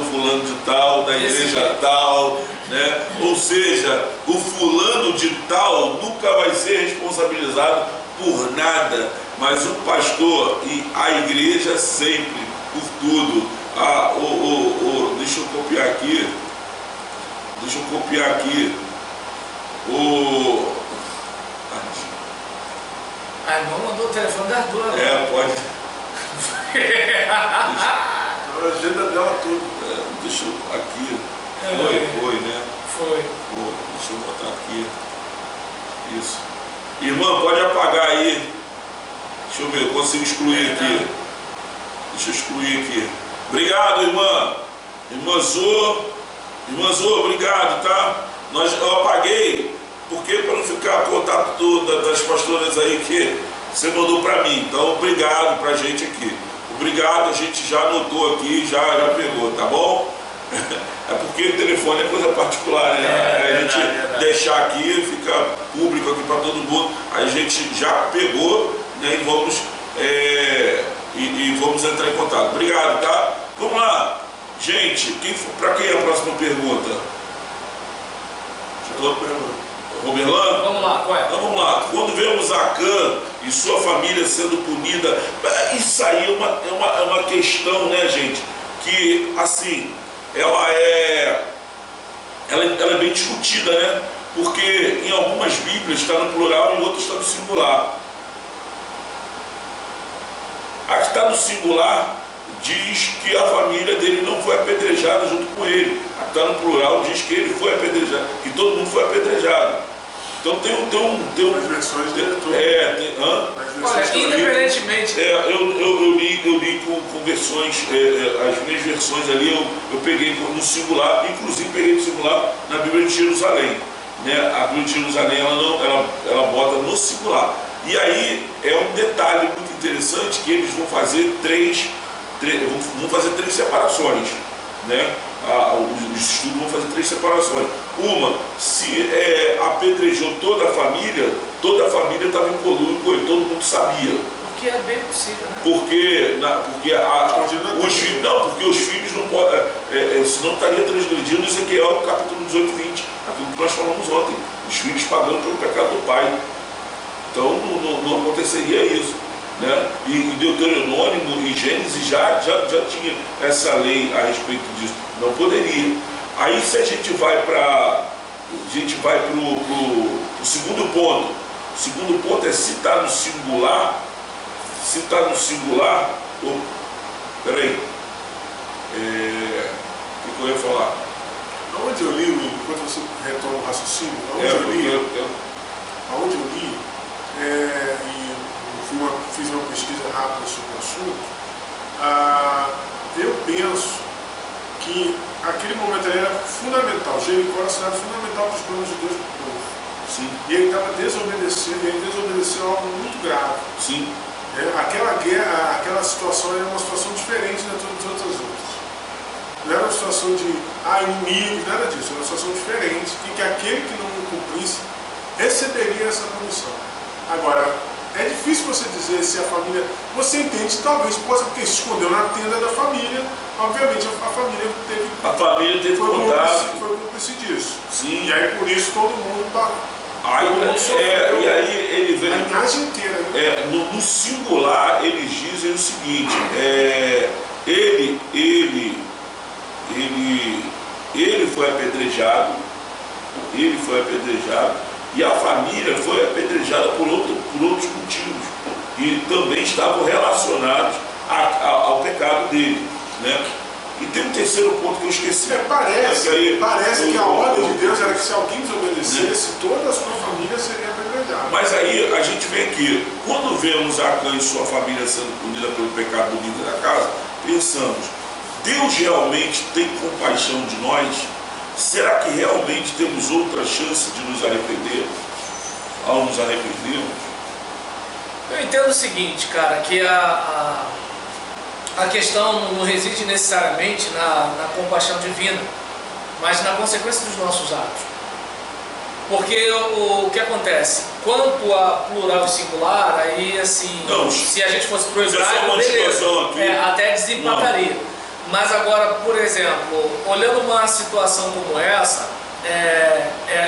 fulano de tal, da igreja tal, né? Ou seja, o fulano de tal nunca vai ser responsabilizado por nada, mas o pastor e a igreja sempre, por tudo. Deixa eu copiar aqui. A irmã mandou o telefone das duas. Pode. A agenda dela tudo. Deixa eu aqui. Foi, né? Foi. Deixa eu botar aqui. Isso. Irmã, pode apagar aí. Deixa eu ver, eu consigo excluir aqui. Deixa eu excluir aqui. Obrigado, irmã. Irmã Zô, obrigado, tá? Eu apaguei, porque para não ficar contato das pastoras aí que você mandou para mim. Então, obrigado pra gente aqui. Obrigado, a gente já anotou aqui, já pegou, tá bom? É porque o telefone é coisa particular, né? A gente deixar aqui, fica público aqui para todo mundo. A gente já pegou, né? E vamos entrar em contato. Obrigado, tá? Vamos lá. Gente, para quem é a próxima pergunta? Roberlan? Vamos lá, qual é? Então vamos lá. Quando vemos Acã e sua família sendo punida, isso aí é uma questão, né, gente? Que, assim, ela é bem discutida, né? Porque em algumas Bíblias está no plural e em outras está no singular. A que está no singular diz que a família dele não foi apedrejada junto com ele. A que está no plural diz que ele foi apedrejado, que todo mundo foi apedrejado. Então tem As versões dele tudo. Olha, independentemente. Eu li com versões, as minhas versões ali eu peguei no singular, inclusive peguei no singular na Bíblia de Jerusalém. Né? A Bíblia de Jerusalém ela bota no singular. E aí é um detalhe muito interessante que eles vão fazer três separações, né? Os estudos vão fazer três separações. Uma, se apedrejou toda a família estava em colúrio com ele, todo mundo sabia. O que é bem possível, né? Porque os filhos não podem, senão estaria transgredindo Ezequiel capítulo 18, 20, aquilo que nós falamos ontem, os filhos pagando pelo pecado do pai. Então não aconteceria isso, né? E em Deuteronômio e Gênesis já tinha essa lei a respeito disso, não poderia. Aí se a gente vai para o segundo ponto. O segundo ponto é se está no singular. Se está no singular. Peraí. O que eu ia falar? Aonde eu li, enquanto você retoma o raciocínio, aonde eu li, e fiz uma pesquisa rápida sobre o assunto, eu penso que aquele momento era fundamental. Jericó era uma cidade fundamental para os planos de Deus para o povo. Sim. E ele estava desobedecendo, e ele desobedeceu algo muito grave. Sim. Aquela guerra, aquela situação era uma situação diferente de todas as outras. Não era uma situação de inimigos, nada disso. Era uma situação diferente em que aquele que não cumprisse receberia essa punição. Agora, é difícil você dizer se a família... Você entende, talvez possa, porque se escondeu na tenda da família, obviamente a família teve... A família teve contato. Foi cúmplice disso. Sim. E aí por isso todo mundo está... E aí ele vem... A imagem inteira. Né? No singular, eles dizem o seguinte, ele foi apedrejado, e a família foi apedrejada por outros motivos, que também estavam relacionados ao pecado dele, né? E tem um terceiro ponto que eu esqueci. Parece que a ordem de Deus era que se alguém desobedecesse, toda a sua família seria apedrejada. Mas aí a gente vê aqui, quando vemos Acã e sua família sendo punida pelo pecado do líder da casa, pensamos, Deus realmente tem compaixão de nós? será que realmente temos outra chance de nos arrepender ao nos arrependermos? Eu entendo o seguinte, cara, que a questão não reside necessariamente na compaixão divina, mas na consequência dos nossos atos. Porque o que acontece? Quanto a plural e singular, aí assim, não, se a gente fosse pro é hebraico, beleza, até desempataria. Não. Mas agora, por exemplo, olhando uma situação como essa,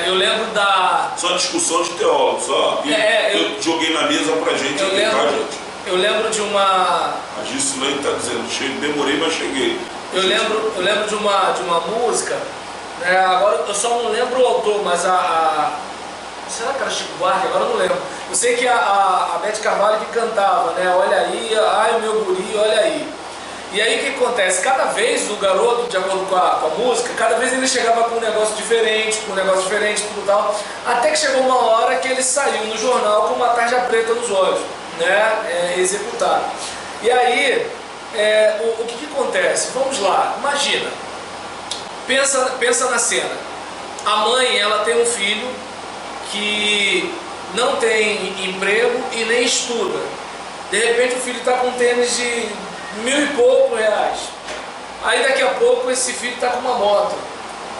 eu lembro da... Só discussão de teólogos, só. Eu joguei na mesa pra gente. Eu lembro de uma... A Gislaine está dizendo, demorei, mas cheguei. Eu lembro de uma música, agora eu só não lembro o autor, mas será que era Chico Buarque? Agora eu não lembro. Eu sei que a Beth Carvalho que cantava, né? Olha aí, ai meu guri, olha aí. E aí o que acontece? Cada vez o garoto, de acordo com a música, cada vez ele chegava com um negócio diferente, tudo tal, até que chegou uma hora que ele saiu no jornal com uma tarja preta nos olhos, né? Executado. E aí, o que acontece? Vamos lá, imagina, pensa na cena. A mãe, ela tem um filho que não tem emprego e nem estuda. De repente o filho está com um tênis de R$1.000 e pouco. Aí daqui a pouco esse filho está com uma moto.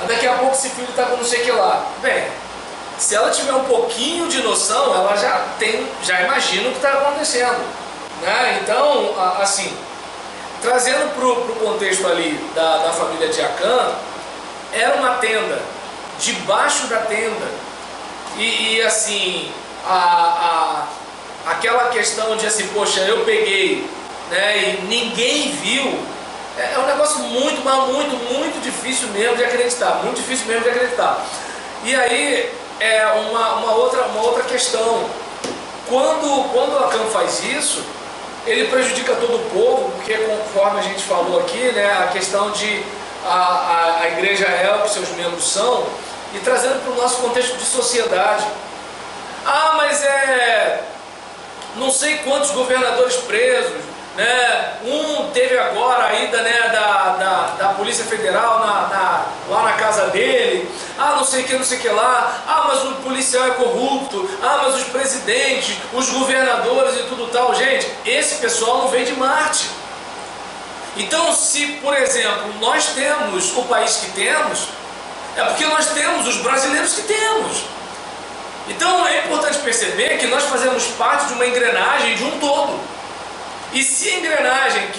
Aí daqui a pouco esse filho está com não sei o que lá. Bem, se ela tiver um pouquinho de noção, ela já imagina o que está acontecendo, né? Então, assim, trazendo para o contexto ali da família de Acã, era uma tenda, debaixo da tenda, e assim, aquela questão de assim, poxa, eu peguei, né, e ninguém viu, é um negócio muito, mas muito difícil mesmo de acreditar, muito difícil mesmo de acreditar. E aí, uma outra questão, quando Acã faz isso, ele prejudica todo o povo, porque conforme a gente falou aqui, né, a questão de a igreja é o que seus membros são, e trazendo para o nosso contexto de sociedade. Mas não sei quantos governadores presos, né? Um teve agora a ida, né, da Polícia Federal lá na casa dele. Não sei o que lá. Mas o policial é corrupto. Mas os presidentes, os governadores e tudo tal. Gente, esse pessoal não vem de Marte. Então, se, por exemplo, nós temos o país que temos, é porque nós temos os brasileiros que temos. Então, é importante perceber que nós fazemos parte de uma engrenagem, de um todo. E se a engrenagem,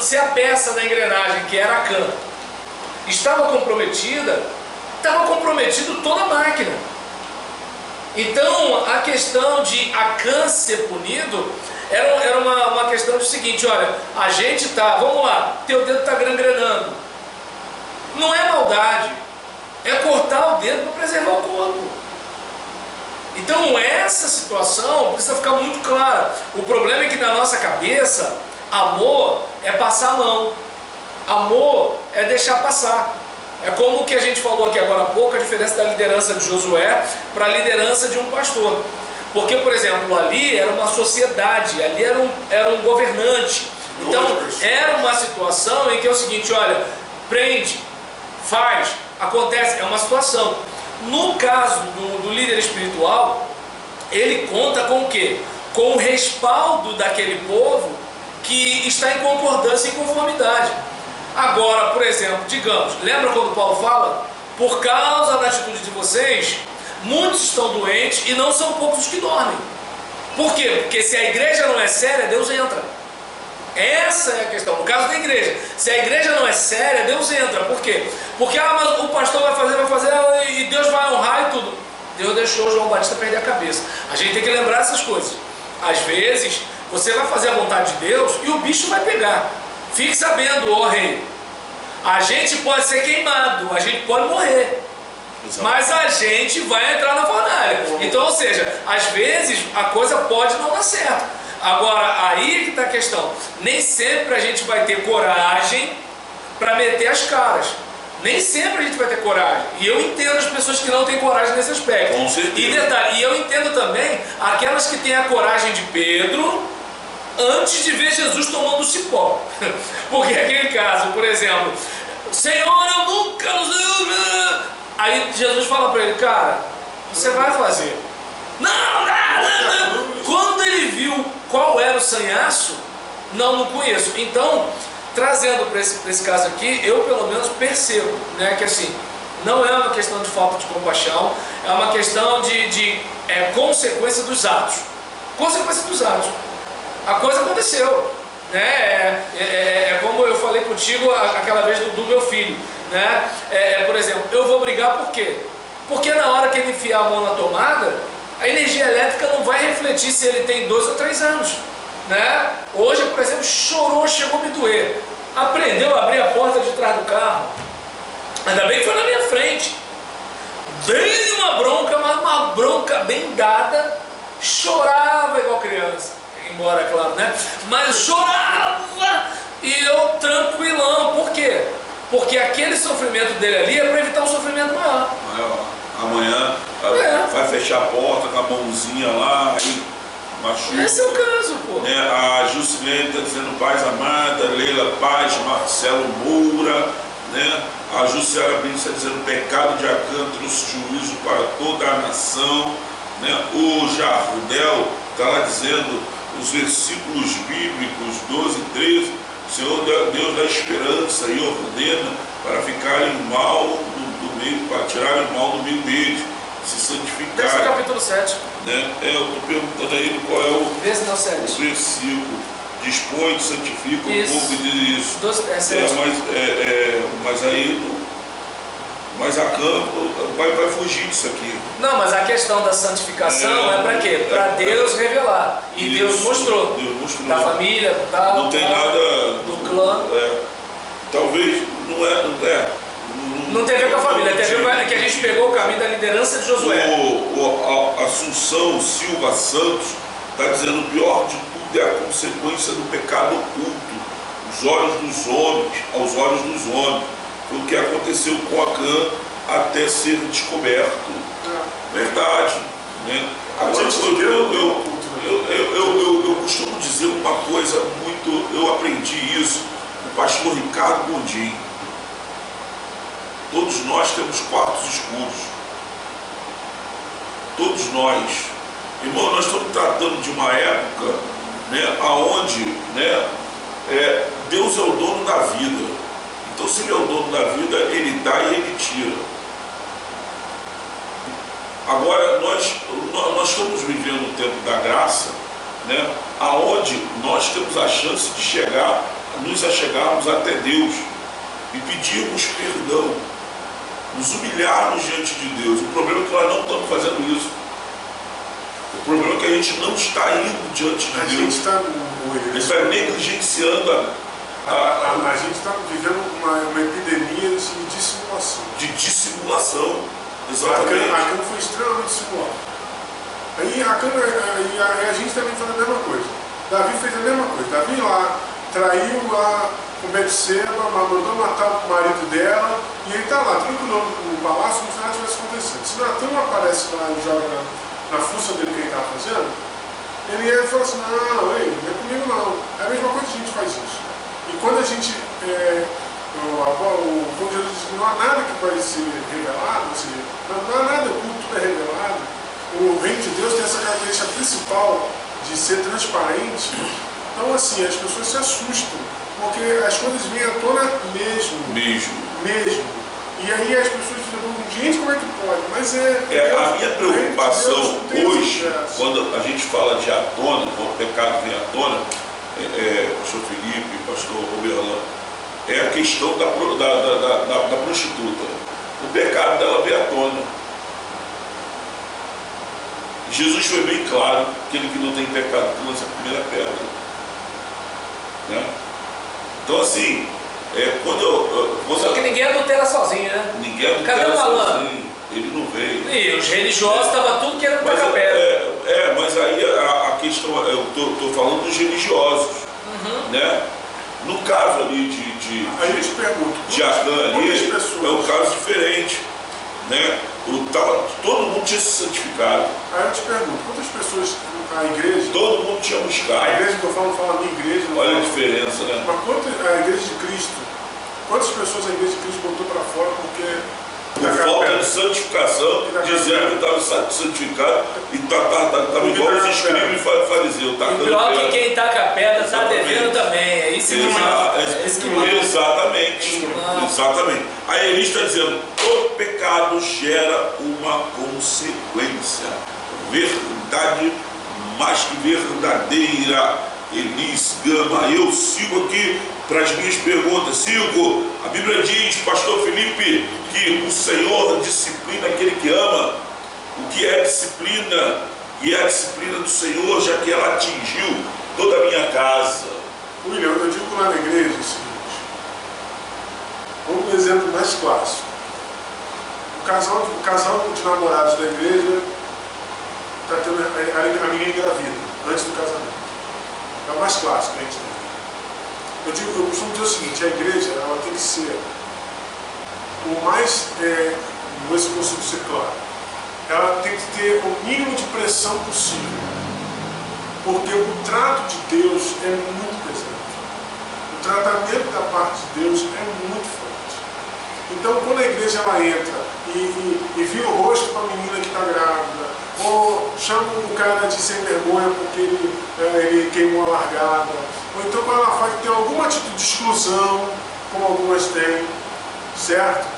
se a peça da engrenagem, que era Acã, estava comprometida, estava comprometido toda a máquina. Então, a questão de Acã ser punido era uma questão do seguinte: olha, a gente vamos lá, teu dedo está gangrenando. Não é maldade, é cortar o dedo para preservar o corpo. Então essa situação precisa ficar muito clara. O problema é que na nossa cabeça, amor é passar a mão, amor é deixar passar. É como o que a gente falou aqui agora há pouco, a diferença da liderança de Josué para a liderança de um pastor. Porque, por exemplo, ali era uma sociedade, ali era um governante. Então era uma situação em que é o seguinte: olha, prende, faz, acontece, é uma situação. No caso do líder espiritual, ele conta com o quê? Com o respaldo daquele povo que está em concordância e conformidade. Agora, por exemplo, digamos, lembra quando Paulo fala? Por causa da atitude de vocês, muitos estão doentes e não são poucos os que dormem. Por quê? Porque se a igreja não é séria, Deus entra. Essa é a questão. No caso da igreja, se a igreja não é séria, Deus entra. Por quê? Porque mas o pastor vai fazer e Deus vai honrar e tudo. Deus deixou João Batista perder a cabeça. A gente tem que lembrar essas coisas. Às vezes, você vai fazer a vontade de Deus e o bicho vai pegar. Fique sabendo, ó rei, a gente pode ser queimado, a gente pode morrer, mas a gente vai entrar na fornalha. Então, ou seja, às vezes a coisa pode não dar certo. Agora, aí que está a questão. Nem sempre a gente vai ter coragem para meter as caras. Nem sempre a gente vai ter coragem. E eu entendo as pessoas que não têm coragem nesse aspecto. Com certeza. E detalhe, e eu entendo também aquelas que têm a coragem de Pedro antes de ver Jesus tomando o cipó. Porque aquele caso, por exemplo, Senhor, eu nunca... Aí Jesus fala para ele, cara, você vai fazer. Não. Quando ele viu qual era o sanhaço, não conheço. Então, trazendo para esse caso aqui, eu pelo menos percebo, né, que assim, não é uma questão de falta de compaixão, é uma questão de consequência dos atos. Consequência dos atos. A coisa aconteceu, né? É como eu falei contigo aquela vez do meu filho, né? Por exemplo, eu vou brigar por quê? Porque na hora que ele enfiar a mão na tomada, a energia elétrica não vai refletir se ele tem 2 ou 3 anos, né? Hoje, por exemplo, chorou, chegou a me doer. Aprendeu a abrir a porta de trás do carro. Ainda bem que foi na minha frente. Dei uma bronca, mas uma bronca bem dada. Chorava igual criança. Embora, claro, né? Mas chorava e eu tranquilão. Por quê? Porque aquele sofrimento dele ali é para evitar um sofrimento maior. Amanhã vai fechar a porta com a mãozinha lá, aí machuca. Esse é o caso, pô. Né? A Jusilene está dizendo paz amada, Leila Paz, Marcelo Moura, né? A Jussiara Brito está dizendo pecado de Acã trouxe juízo para toda a nação, né? O Jardel está lá dizendo os versículos bíblicos 12 e 13, o Senhor Deus dá esperança e ordena para ficarem mal do meio, para tirarem o mal do meio deles, se santificarem. Esse é o capítulo 7. Né? Eu estou perguntando a ele qual é o versículo. Dispõe, santifica o povo e diz isso. Mas aí mas a campo vai fugir disso aqui. Não, mas a questão da santificação é para quê? Para Deus revelar. E isso, Deus mostrou. Da família, tal. Não tem nada do clã. Talvez não tem a ver com a família, tem a ver que a gente pegou o caminho da liderança de Josué. A Assunção Silva Santos está dizendo o pior de tudo é a consequência do pecado oculto, os olhos dos homens, aos olhos dos homens. Foi o que aconteceu com Acã até ser descoberto. Verdade. Né? Agora, eu costumo dizer uma coisa muito. Eu aprendi isso com o pastor Ricardo Gondim. Todos nós temos quartos escuros. Todos nós. Irmão, nós estamos tratando de uma época, né, onde, né, Deus é o dono da vida. Então, se ele é o dono da vida, ele dá e ele tira. Agora, nós estamos vivendo o tempo da graça, né, onde nós temos a chance de nos achegarmos até Deus e pedirmos perdão, nos humilharmos diante de Deus. O problema é que nós não estamos fazendo isso. O problema é que a gente não está indo diante de Deus. A gente está negligenciando a gente está vivendo uma epidemia de dissimulação. De dissimulação, exatamente. A Acã foi extremamente dissimulado. Aí a gente também faz a mesma coisa. Davi fez a mesma coisa. Davi lá traiu lá com Betseba, mandou matar o marido dela, e ele está lá, tranquilo no palácio, como se nada tivesse acontecendo. Se Natan aparece lá e joga na fuça dele que ele estava fazendo, ele fala assim, não é comigo não. É a mesma coisa que a gente faz isso. E quando a gente, quando Jesus diz que não há nada que pode ser revelado, ou seja, não há nada oculto, tudo é revelado, o reino de Deus tem essa característica principal de ser transparente. Então, assim, as pessoas se assustam, porque as coisas vêm à tona mesmo. E aí as pessoas dizem, gente, como é que pode? Mas a minha preocupação hoje, quando a gente fala de à tona, quando o pecado vem à tona, pastor Felipe, pastor Roberlan, é a questão da prostituta. O pecado dela veio à tona. Jesus foi bem claro, aquele que não tem pecado que lança a primeira pedra. Né? Então, assim, só que ninguém adultera sozinho, né? Ninguém adultera. Cadê o malandro? Ele não veio. E os religiosos estavam tudo querendo tacar pedra. Mas aí a questão, eu estou falando dos religiosos, né? No caso ali aí eu te pergunto, de Acã ali, é um caso diferente, né? Todo mundo tinha se santificado. Aí eu te pergunto, quantas pessoas a igreja... Todo mundo tinha buscado. A igreja que eu falo a minha igreja... Olha a diferença, né? Mas a igreja de Cristo, quantas pessoas a igreja de Cristo botou para fora porque por falta de santificação, dizendo que estava santificado e estava igual os escribas e fariseus. E pior que quem taca a pedra está devendo também. É isso que Exatamente. Aí ele está dizendo: todo pecado gera uma consequência. Verdade, mais que verdadeira. Elis Gama, eu sigo aqui para as minhas perguntas. Sigo. A Bíblia diz, pastor Felipe, que o Senhor disciplina aquele que ama. O que é disciplina? E é a disciplina do Senhor, já que ela atingiu toda a minha casa. William, eu digo lá na igreja o seguinte: vamos no exemplo mais clássico. O casal de namorados da igreja está tendo a menina engravida antes do casamento. É o mais clássico que a gente tem. Eu costumo dizer o seguinte: a igreja ela tem que ser o mais, não sei se eu consigo ser claro, ela tem que ter o mínimo de pressão possível, porque o trato de Deus é muito pesado. O tratamento da parte de Deus é muito forte. Então, quando a igreja ela entra e vira o rosto para a menina que está grávida, ou chama o cara de sem vergonha porque ele queimou a largada, ou então quando ela faz ter alguma atitude de exclusão, como algumas têm, certo?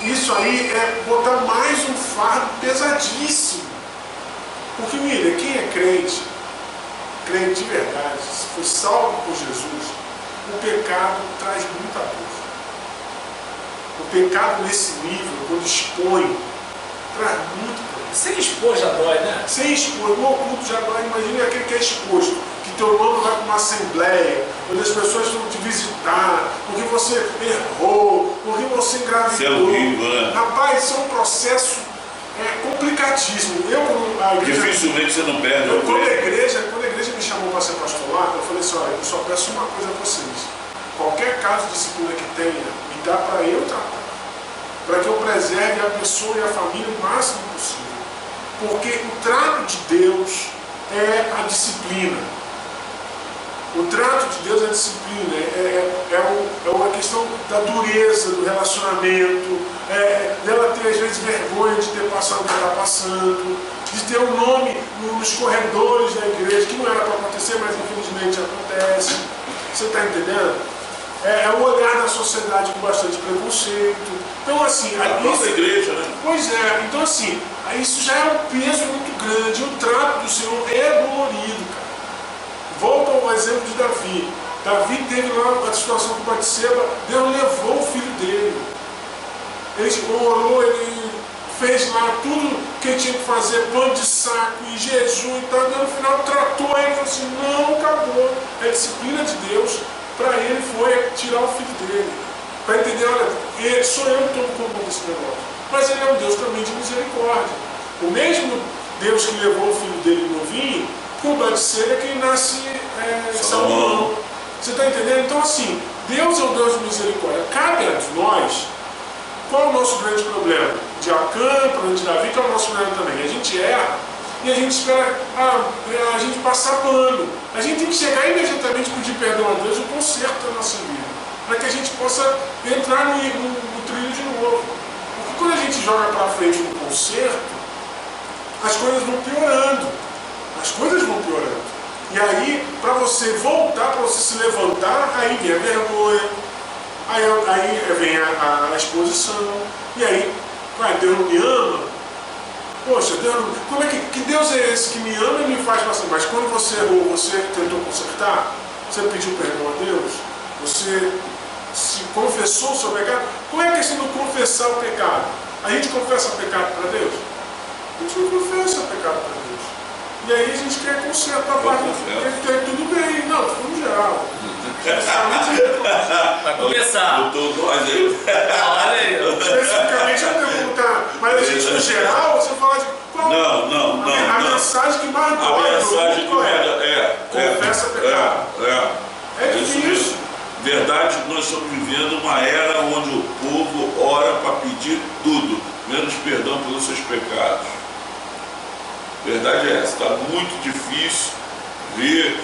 Isso aí é botar mais um fardo pesadíssimo. Porque, mira, quem é crente de verdade, se foi salvo por Jesus, o pecado traz muita dor. O pecado nesse nível, quando expõe, traz muito problema. Sem expor já dói, né? Sem expor, no oculto já dói. Imagina aquele que é exposto, que teu nome vai para uma assembleia, onde as pessoas vão te visitar, porque você errou, porque você engravidou. Isso é horrível, né? Rapaz, isso é um processo complicadíssimo. Dificilmente você não perde. Quando a igreja me chamou para ser pastor lá, eu falei assim: olha, eu só peço uma coisa a vocês. Qualquer caso de disciplina que tenha, me dá para eu tratar, para que eu preserve a pessoa e a família o máximo possível. Porque o trato de Deus é a disciplina. O trato de Deus é a disciplina, é uma questão da dureza do relacionamento, dela ter às vezes vergonha de ter passado o que está passando, de ter um nome nos corredores da igreja, que não era para acontecer, mas infelizmente acontece. Você está entendendo? É o olhar da sociedade com bastante preconceito. Então, assim, a nossa igreja, né? Pois é, então assim, isso já é um peso muito grande. O trato do Senhor é dolorido, cara. Volta ao exemplo de Davi. Davi teve lá a situação com Batseba, Deus levou o filho dele. Ele orou, ele fez lá tudo que ele tinha que fazer, pano de saco e jejum e tal. E no final tratou ele e falou assim: não, acabou. É a disciplina de Deus. Para ele foi tirar o filho dele. Para entender, olha, sou eu que estou no comando desse negócio. Mas ele é um Deus também de misericórdia. O mesmo Deus que levou o filho dele novinho, com Batseba, que nasce Salomão. Você está entendendo? Então, assim, Deus é o Deus de misericórdia. Cabe a nós, qual é o nosso grande problema? De Acã, problema de Davi, que é o nosso problema também. A gente erra e a gente espera a gente passar pano. A gente tem que chegar imediatamente e pedir perdão a Deus e o conserto da nossa vida, para que a gente possa entrar no trilho de novo. Porque quando a gente joga para frente no conserto, as coisas vão piorando. As coisas vão piorando. E aí, para você voltar, para você se levantar, aí vem a vergonha, aí vem a exposição, e aí, Deus não me ama? Poxa, Deus, como é que Deus é esse que me ama e me faz passar? Mas quando você errou, você tentou consertar? Você pediu perdão a Deus? Você se confessou o seu pecado? Qual é a questão do confessar o pecado? A gente confessa o pecado para Deus? A gente não confessa o pecado para Deus. E aí a gente quer consertar a parte que tudo bem. Não, tudo geral. Vai começar. Olha aí. Especificamente eu não perguntar, mas a gente no geral, você fala de qual a mensagem que mais dói. A mensagem que mais confessa pecado. É difícil. Verdade, nós estamos vivendo uma era onde o povo ora para pedir tudo, menos perdão pelos seus pecados. Verdade é essa, está muito difícil ver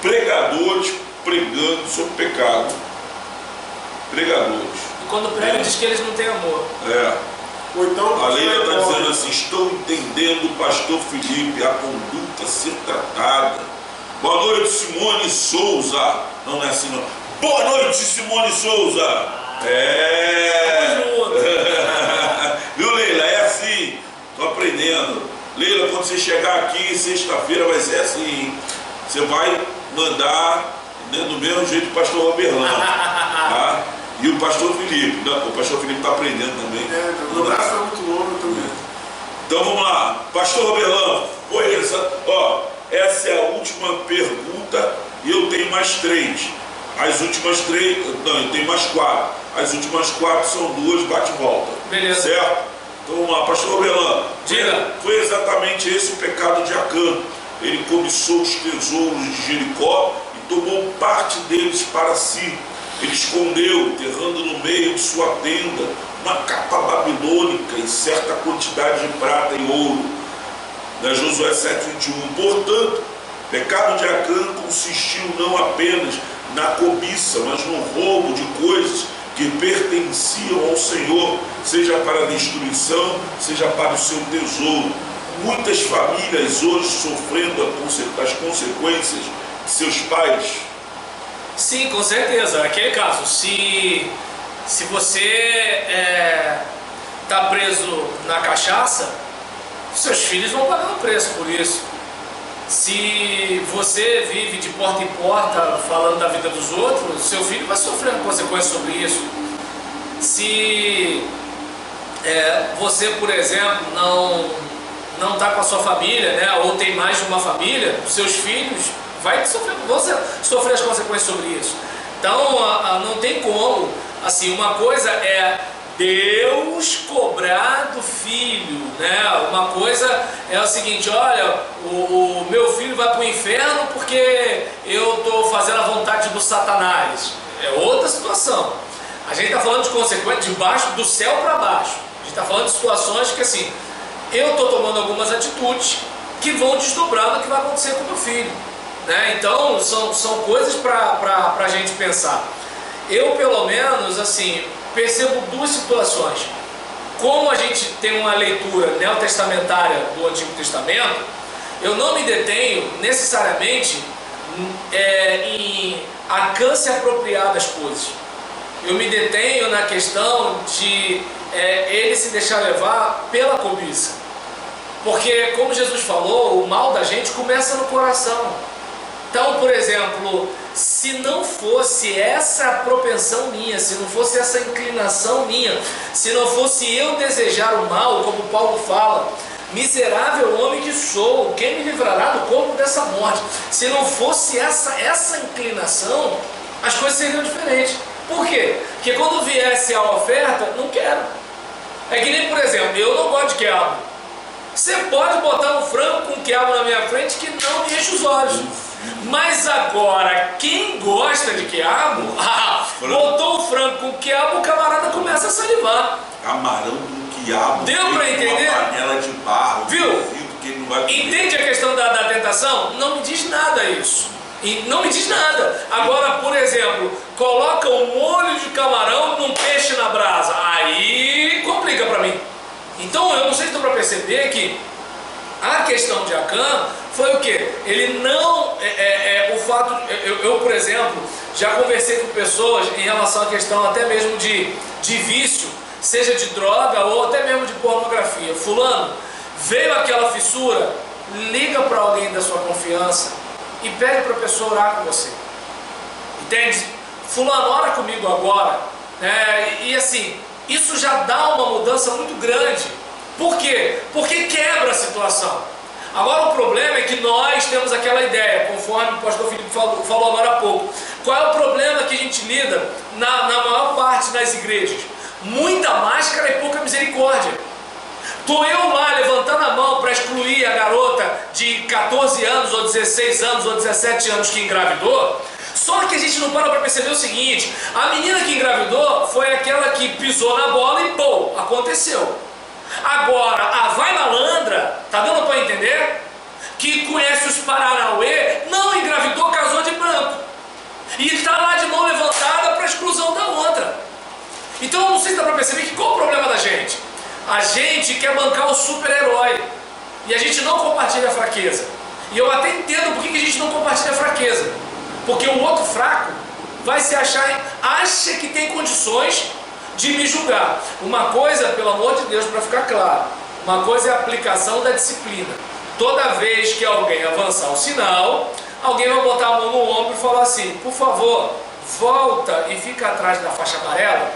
pregadores pregando sobre pecado. pregadores. E quando prega, diz que eles não têm amor. Ou então, A Leila está pobre. dizendo assim: estou entendendo, pastor Felipe, a conduta a ser tratada. Boa noite, Simone Souza. Não é assim, não. Boa noite, Simone Souza. Viu, Leila? É assim. Estou aprendendo. Leila, quando você chegar aqui, sexta-feira vai ser assim. Você vai mandar, né, do mesmo jeito o pastor Roberlan, tá? E o pastor Felipe. O pastor Felipe está aprendendo também. O braço está muito longo também. Então vamos lá. Pastor Roberlan, essa é a última pergunta e eu tenho mais 3. As últimas 3, não, eu tenho mais 4. As últimas 4 são 2 bate-volta. Beleza. Certo? Então vamos lá, pastor Roberlan. Diga. Foi exatamente esse o pecado de Acã. Ele cobiçou os tesouros de Jericó e tomou parte deles para si. Ele escondeu, enterrando no meio de sua tenda, uma capa babilônica e certa quantidade de prata e ouro. Josué 7:21. Portanto, o pecado de Acã consistiu não apenas na cobiça, mas no roubo de coisas que pertenciam ao Senhor, seja para a destruição, seja para o seu tesouro. Muitas famílias hoje sofrendo as consequências de seus pais. Sim, com certeza. Aquele caso, se você está preso na cachaça, seus filhos vão pagar o preço por isso. Se você vive de porta em porta falando da vida dos outros, seu filho vai sofrer consequências sobre isso. Se você, por exemplo, não está com a sua família, né, ou tem mais de uma família, seus filhos vão sofrer as consequências sobre isso. Então não tem como. Assim, uma coisa é Deus cobrar do filho, né? Uma coisa é o seguinte: olha, o meu filho vai para o inferno porque eu estou fazendo a vontade do Satanás. É outra situação. A gente está falando de consequências de baixo, do céu para baixo. A gente está falando de situações que, assim, eu estou tomando algumas atitudes que vão desdobrar no que vai acontecer com o meu filho, né? Então são coisas para a gente pensar. Eu, pelo menos, assim, percebo 2 situações. Como a gente tem uma leitura neotestamentária do Antigo Testamento, eu não me detenho necessariamente em Acã se apropriar das coisas. Eu me detenho na questão de ele se deixar levar pela cobiça. Porque, como Jesus falou, o mal da gente começa no coração. Então, por exemplo, se não fosse essa propensão minha, se não fosse essa inclinação minha, se não fosse eu desejar o mal, como Paulo fala, miserável homem que sou, quem me livrará do corpo dessa morte? Se não fosse essa inclinação, as coisas seriam diferentes. Por quê? Porque quando viesse a oferta, não quero. É que nem, por exemplo, eu não gosto de quiabo. Você pode botar um frango com quiabo na minha frente que não me enche os olhos. Mas agora, quem gosta de quiabo, botou o frango com quiabo, o camarada começa a salivar. Camarão com quiabo. Deu para entender? Uma panela de barro. Viu? Que ele não vai comer. Entende a questão da tentação? Não me diz nada isso. E não me diz nada. Agora, por exemplo, coloca um molho de camarão num peixe na brasa. Aí complica para mim. Então eu não sei se estou para perceber que a questão de Acã foi o quê? Ele não... o fato... Eu, por exemplo, já conversei com pessoas em relação à questão até mesmo de vício, seja de droga ou até mesmo de pornografia. Fulano, veio aquela fissura, liga para alguém da sua confiança e pede para a pessoa orar com você. Entende? Fulano, ora comigo agora. E assim, isso já dá uma mudança muito grande. Por quê? Porque quebra a situação. Agora o problema é que nós temos aquela ideia, conforme o pastor Felipe falou agora há pouco. Qual é o problema que a gente lida na maior parte das igrejas? Muita máscara e pouca misericórdia. Estou eu lá levantando a mão para excluir a garota de 14 anos, ou 16 anos, ou 17 anos que engravidou. Só que a gente não para perceber o seguinte: a menina que engravidou foi aquela que pisou na bola e pô, aconteceu. Agora, a vai malandra, tá dando para entender? Que conhece os Paranauê, não engravidou, casou de branco. E está lá de mão levantada para a exclusão da outra. Então eu não sei se dá para perceber que qual é o problema da gente. A gente quer bancar o super-herói e a gente não compartilha a fraqueza. E eu até entendo por que a gente não compartilha a fraqueza. Porque o outro fraco vai se achar, acha que tem condições de me julgar. Uma coisa, pelo amor de Deus, para ficar claro, uma coisa é a aplicação da disciplina. Toda vez que alguém avançar o sinal, alguém vai botar a mão no ombro e falar assim: por favor, volta e fica atrás da faixa amarela.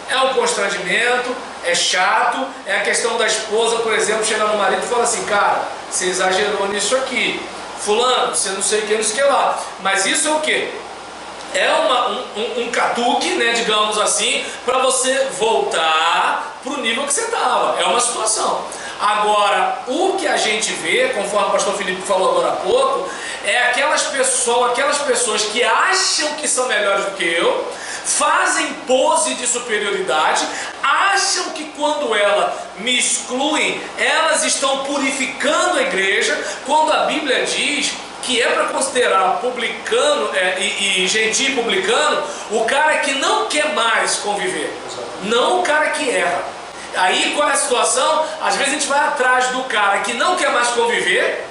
É um constrangimento, é chato, é a questão da esposa, por exemplo, chegar no marido e falar assim: cara, você exagerou nisso aqui, fulano, você não sei o que, não sei o que lá. Mas isso é o quê? É um catuque, né, digamos assim, para você voltar para o nível que você estava. É uma situação. Agora, o que a gente vê, conforme o pastor Felipe falou agora há pouco, é aquelas pessoas que acham que são melhores do que eu, fazem pose de superioridade, acham que quando elas me excluem, elas estão purificando a igreja, quando a Bíblia diz que é para considerar publicano e gentil publicano o cara que não quer mais conviver, não o cara que erra. Aí qual é a situação? Às vezes a gente vai atrás do cara que não quer mais conviver,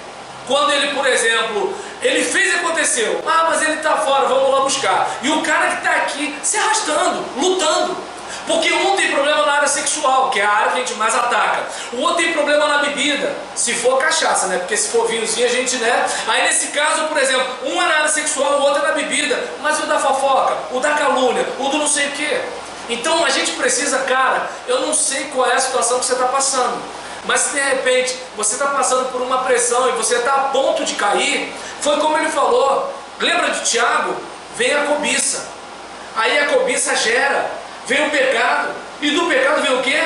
quando ele, por exemplo, ele fez e aconteceu, mas ele está fora, vamos lá buscar. E o cara que está aqui se arrastando, lutando. Porque um tem problema na área sexual, que é a área que a gente mais ataca. O outro tem problema na bebida, se for cachaça, né? Porque se for vinhozinho a gente, né? Aí nesse caso, por exemplo, um é na área sexual, o outro é na bebida. Mas e o da fofoca, o da calúnia, o do não sei o quê? Então a gente precisa, cara, eu não sei qual é a situação que você está passando. Mas se de repente você está passando por uma pressão e você está a ponto de cair, foi como ele falou. Lembra de Tiago? Vem a cobiça. Aí a cobiça gera. Vem o pecado, e do pecado vem o quê?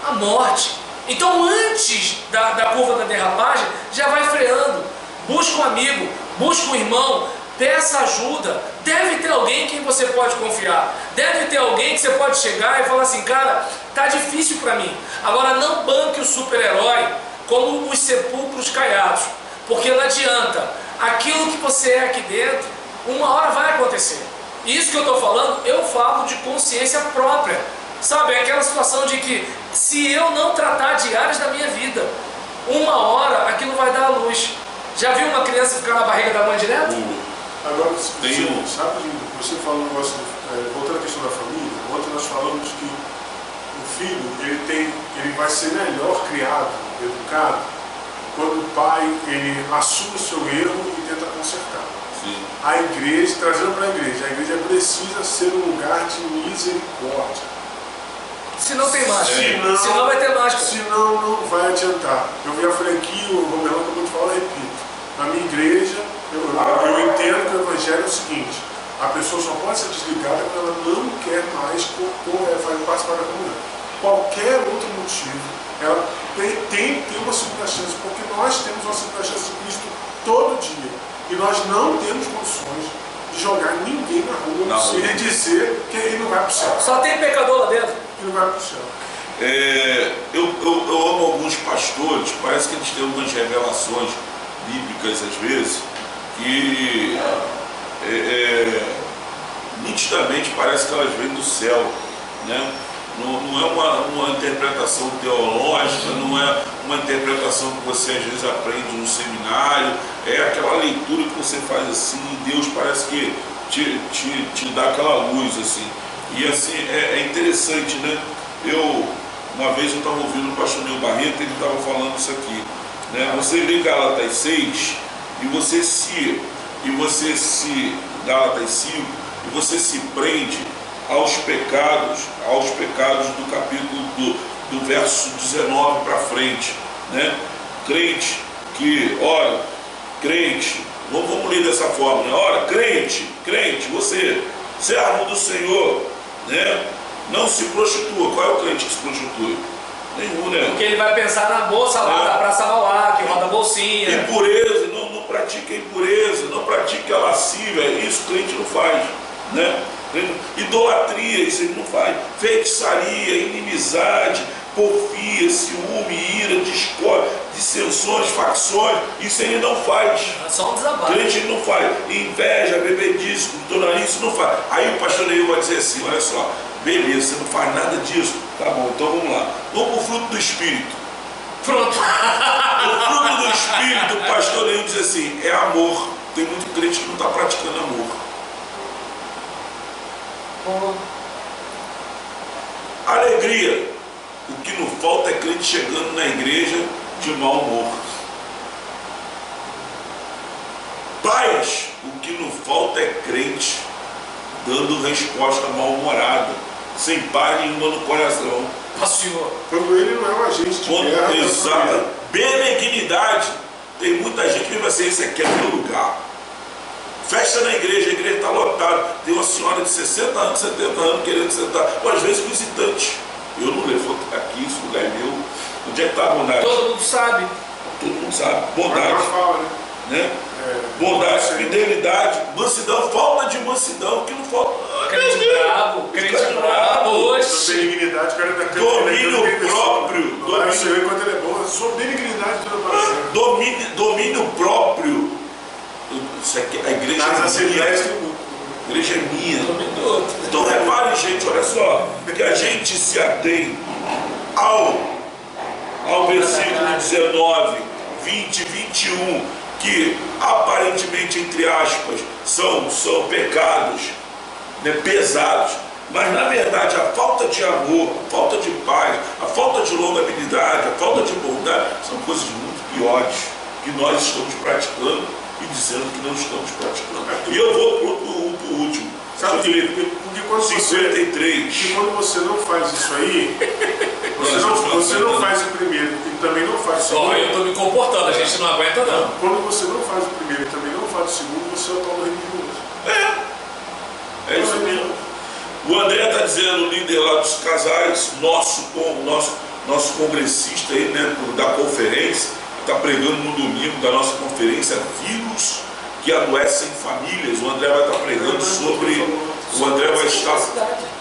A morte. Então antes da curva da derrapagem, já vai freando. Busca um amigo, busca um irmão, peça ajuda. Deve ter alguém em quem você pode confiar. Deve ter alguém que você pode chegar e falar assim: cara, tá difícil para mim. Agora não banque o super-herói como os sepulcros caiados, porque não adianta. Aquilo que você é aqui dentro, uma hora vai acontecer. Isso que eu estou falando, eu falo de consciência própria. Sabe, é aquela situação de que se eu não tratar de áreas da minha vida, uma hora aquilo vai dar à luz. Já viu uma criança ficar na barriga da mãe direto? Agora, você falou um negócio, voltando à questão da família, ontem nós falamos que o filho, ele vai ser melhor criado, educado, quando o pai, ele assume o seu erro e tenta consertar. A igreja, trazendo para a igreja precisa ser um lugar de misericórdia. Se não tem máscara, senão vai ter máscara. Senão não vai adiantar. Eu já falei aqui, o Romelão acabou de falar, eu repito. Na minha igreja, eu entendo que o evangelho é o seguinte: a pessoa só pode ser desligada quando ela não quer mais participar da comunhão. Qualquer outro motivo, ela tem que ter uma segunda chance, porque nós temos uma segunda chance de Cristo todo dia. E nós não temos condições de jogar ninguém na rua e dizer que ele não vai para o céu. Só tem pecador lá dentro. Ele não vai para o céu. Eu amo alguns pastores, parece que eles têm algumas revelações bíblicas às vezes, que nitidamente parece que elas vêm do céu, né? Não é uma interpretação teológica, não é uma interpretação que você às vezes aprende no seminário, é aquela leitura que você faz assim, e Deus parece que te dá aquela luz assim. E assim, é interessante, né? Uma vez eu estava ouvindo o pastor Neu Barreto, ele estava falando isso aqui, né? Você lê Gálatas 6, e você se Gálatas 5, e você se prende aos pecados do capítulo do verso 19 para frente, né? Crente que, olha, crente, vamos ler dessa forma, né? Olha, crente, você, servo do Senhor, né? Não se prostitua. Qual é o crente que se prostitui? Nenhum, né? Porque ele vai pensar na bolsa lá da Praça Mauá, que roda bolsinha. Impureza, não pratica a impureza, não pratica a lascívia, isso o crente não faz, né? Idolatria, isso ele não faz. Feitiçaria, inimizade, porfia, ciúme, ira, discórdia, dissensões, facções, isso ele não faz. É só um desabafo. Crente ele não faz. Inveja, bebedice, isso não faz. Aí o pastor Neil vai dizer assim: olha só, Beleza, você não faz nada disso? Tá bom, então vamos lá. Vamos para o fruto do Espírito. Pronto. O fruto do Espírito, o pastor Leandro diz assim, é amor. Tem muito crente que não está praticando amor. Alegria. O que não falta é crente chegando na igreja de mau humor. Paz. O que não falta é crente dando resposta mal-humorada, sem paz nenhuma no coração. Pastor. Quando ele não é um agente de guerra. Exato. Benignidade. Tem muita gente que vive assim, esse aqui é meu lugar. Festa na igreja, a igreja está lotada. Tem uma senhora de 60 anos, 70 anos querendo sentar. Ou às vezes visitante. Eu não levanto aqui, isso lugar é meu. Onde é que está a bondade? Todo mundo sabe. Todo mundo sabe. Mas Bondade. fala, né? Bondade, fidelidade, mansidão, falta de mansidão, que não falta. Crente bravo, crente bravo. Oxe. Benignidade, o cara tá Domínio próprio. Você vê quanto ele é bom. Sua benignidade toda para Domínio próprio. Isso aqui, a igreja Casa é minha. Celeste. A igreja é minha. Então repare, gente, olha só, que a gente se atém ao versículo 19, 20, 21, que aparentemente, entre aspas, são pecados, né, pesados, mas na verdade a falta de amor, a falta de paz, a falta de longanimidade, a falta de bondade são coisas muito piores que nós estamos praticando e dizendo que não estamos praticando. E eu vou para o último. Sabe, Felipe? Porque quando 53. Porque quando você não faz isso aí, você não faz o primeiro e também não faz o segundo. Só eu estou me comportando, a gente não aguenta não. Quando você não faz o primeiro e também não faz o segundo, você é o tal religioso. É isso mesmo. O André está dizendo, o líder lá dos casais, nosso congressista aí, né, da conferência, está pregando no domingo da nossa conferência, vírus que adoecem famílias. O André vai estar pregando sobre. O André vai estar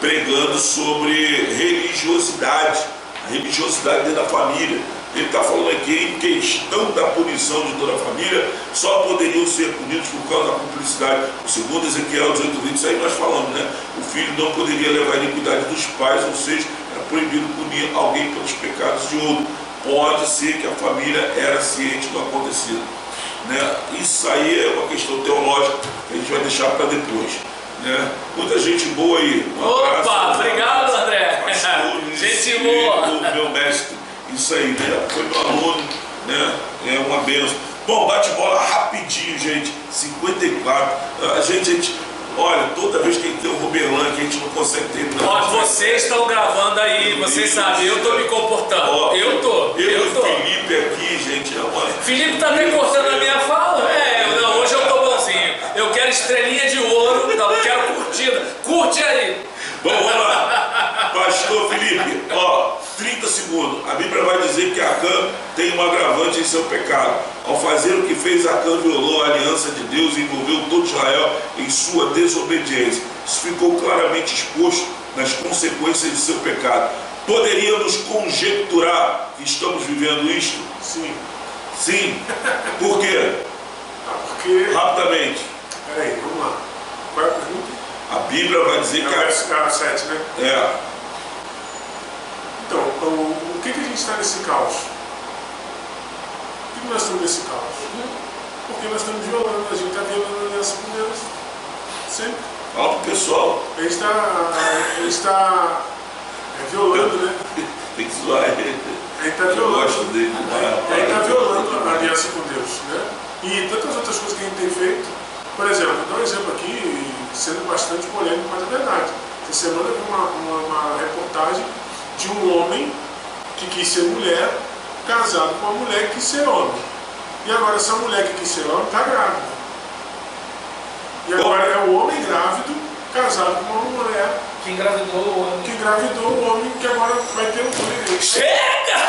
pregando sobre religiosidade, a religiosidade dentro da família. Ele está falando aqui em questão da punição de toda a família, só poderiam ser punidos por causa da cumplicidade. Segundo Ezequiel 18:20, isso aí nós falamos, né? O filho não poderia levar a iniquidade dos pais, ou seja, era proibido punir alguém pelos pecados de outro. Pode ser que a família era ciente do acontecido, né? Isso aí é uma questão teológica que a gente vai deixar para depois, né? Muita gente boa aí. Opa, obrigado, André. Pastor, Gente boa. meu mestre. Isso aí, né? Foi meu aluno, né? É uma benção. Bom, bate-bola rapidinho, gente. 54. A gente, olha, toda vez que tem o Roberlan que a gente não consegue terminar. Ó, vocês estão gravando aí, vocês sabem, eu estou me comportando. Ó, Eu tô. O Felipe aqui, gente, é uma... Felipe tá até cortando a minha fala. Não, hoje eu tô bonzinho. Eu quero estrelinha de ouro, então eu quero curtida. Curte aí. Bom, vamos lá. Pastor Felipe, ó, 30 segundos. A Bíblia vai dizer que Acã tem um agravante em seu pecado. Ao fazer o que fez, Acã violou a aliança de Deus e envolveu todo Israel em sua desobediência. Isso ficou claramente exposto nas consequências de seu pecado. Poderíamos conjecturar que estamos vivendo isto? Sim. Sim. Por quê? Porque... Rapidamente. Peraí, vamos lá. Qual é a pergunta? A Bíblia vai dizer que... Verso 7, né? É. Então, o que a gente está nesse caos? Por que nós estamos nesse caos? Porque nós estamos violando, a gente está violando a aliança com Deus. Sempre. Fala pro pessoal. A gente está violando, né? Tem que zoar ele. A gente está Eu violando. gosto dele. A gente está violando a aliança com Deus, né? E tantas outras coisas que a gente tem feito. Por exemplo, vou dar um exemplo aqui, sendo bastante polêmico, mas é verdade. Essa semana eu vi uma reportagem de um homem que quis ser mulher, casado com uma mulher que quis ser homem. E agora essa mulher que quis ser homem está grávida. E agora é o homem grávido, casado com uma mulher Que engravidou o homem. que engravidou o homem que agora vai ter um filho. Chega!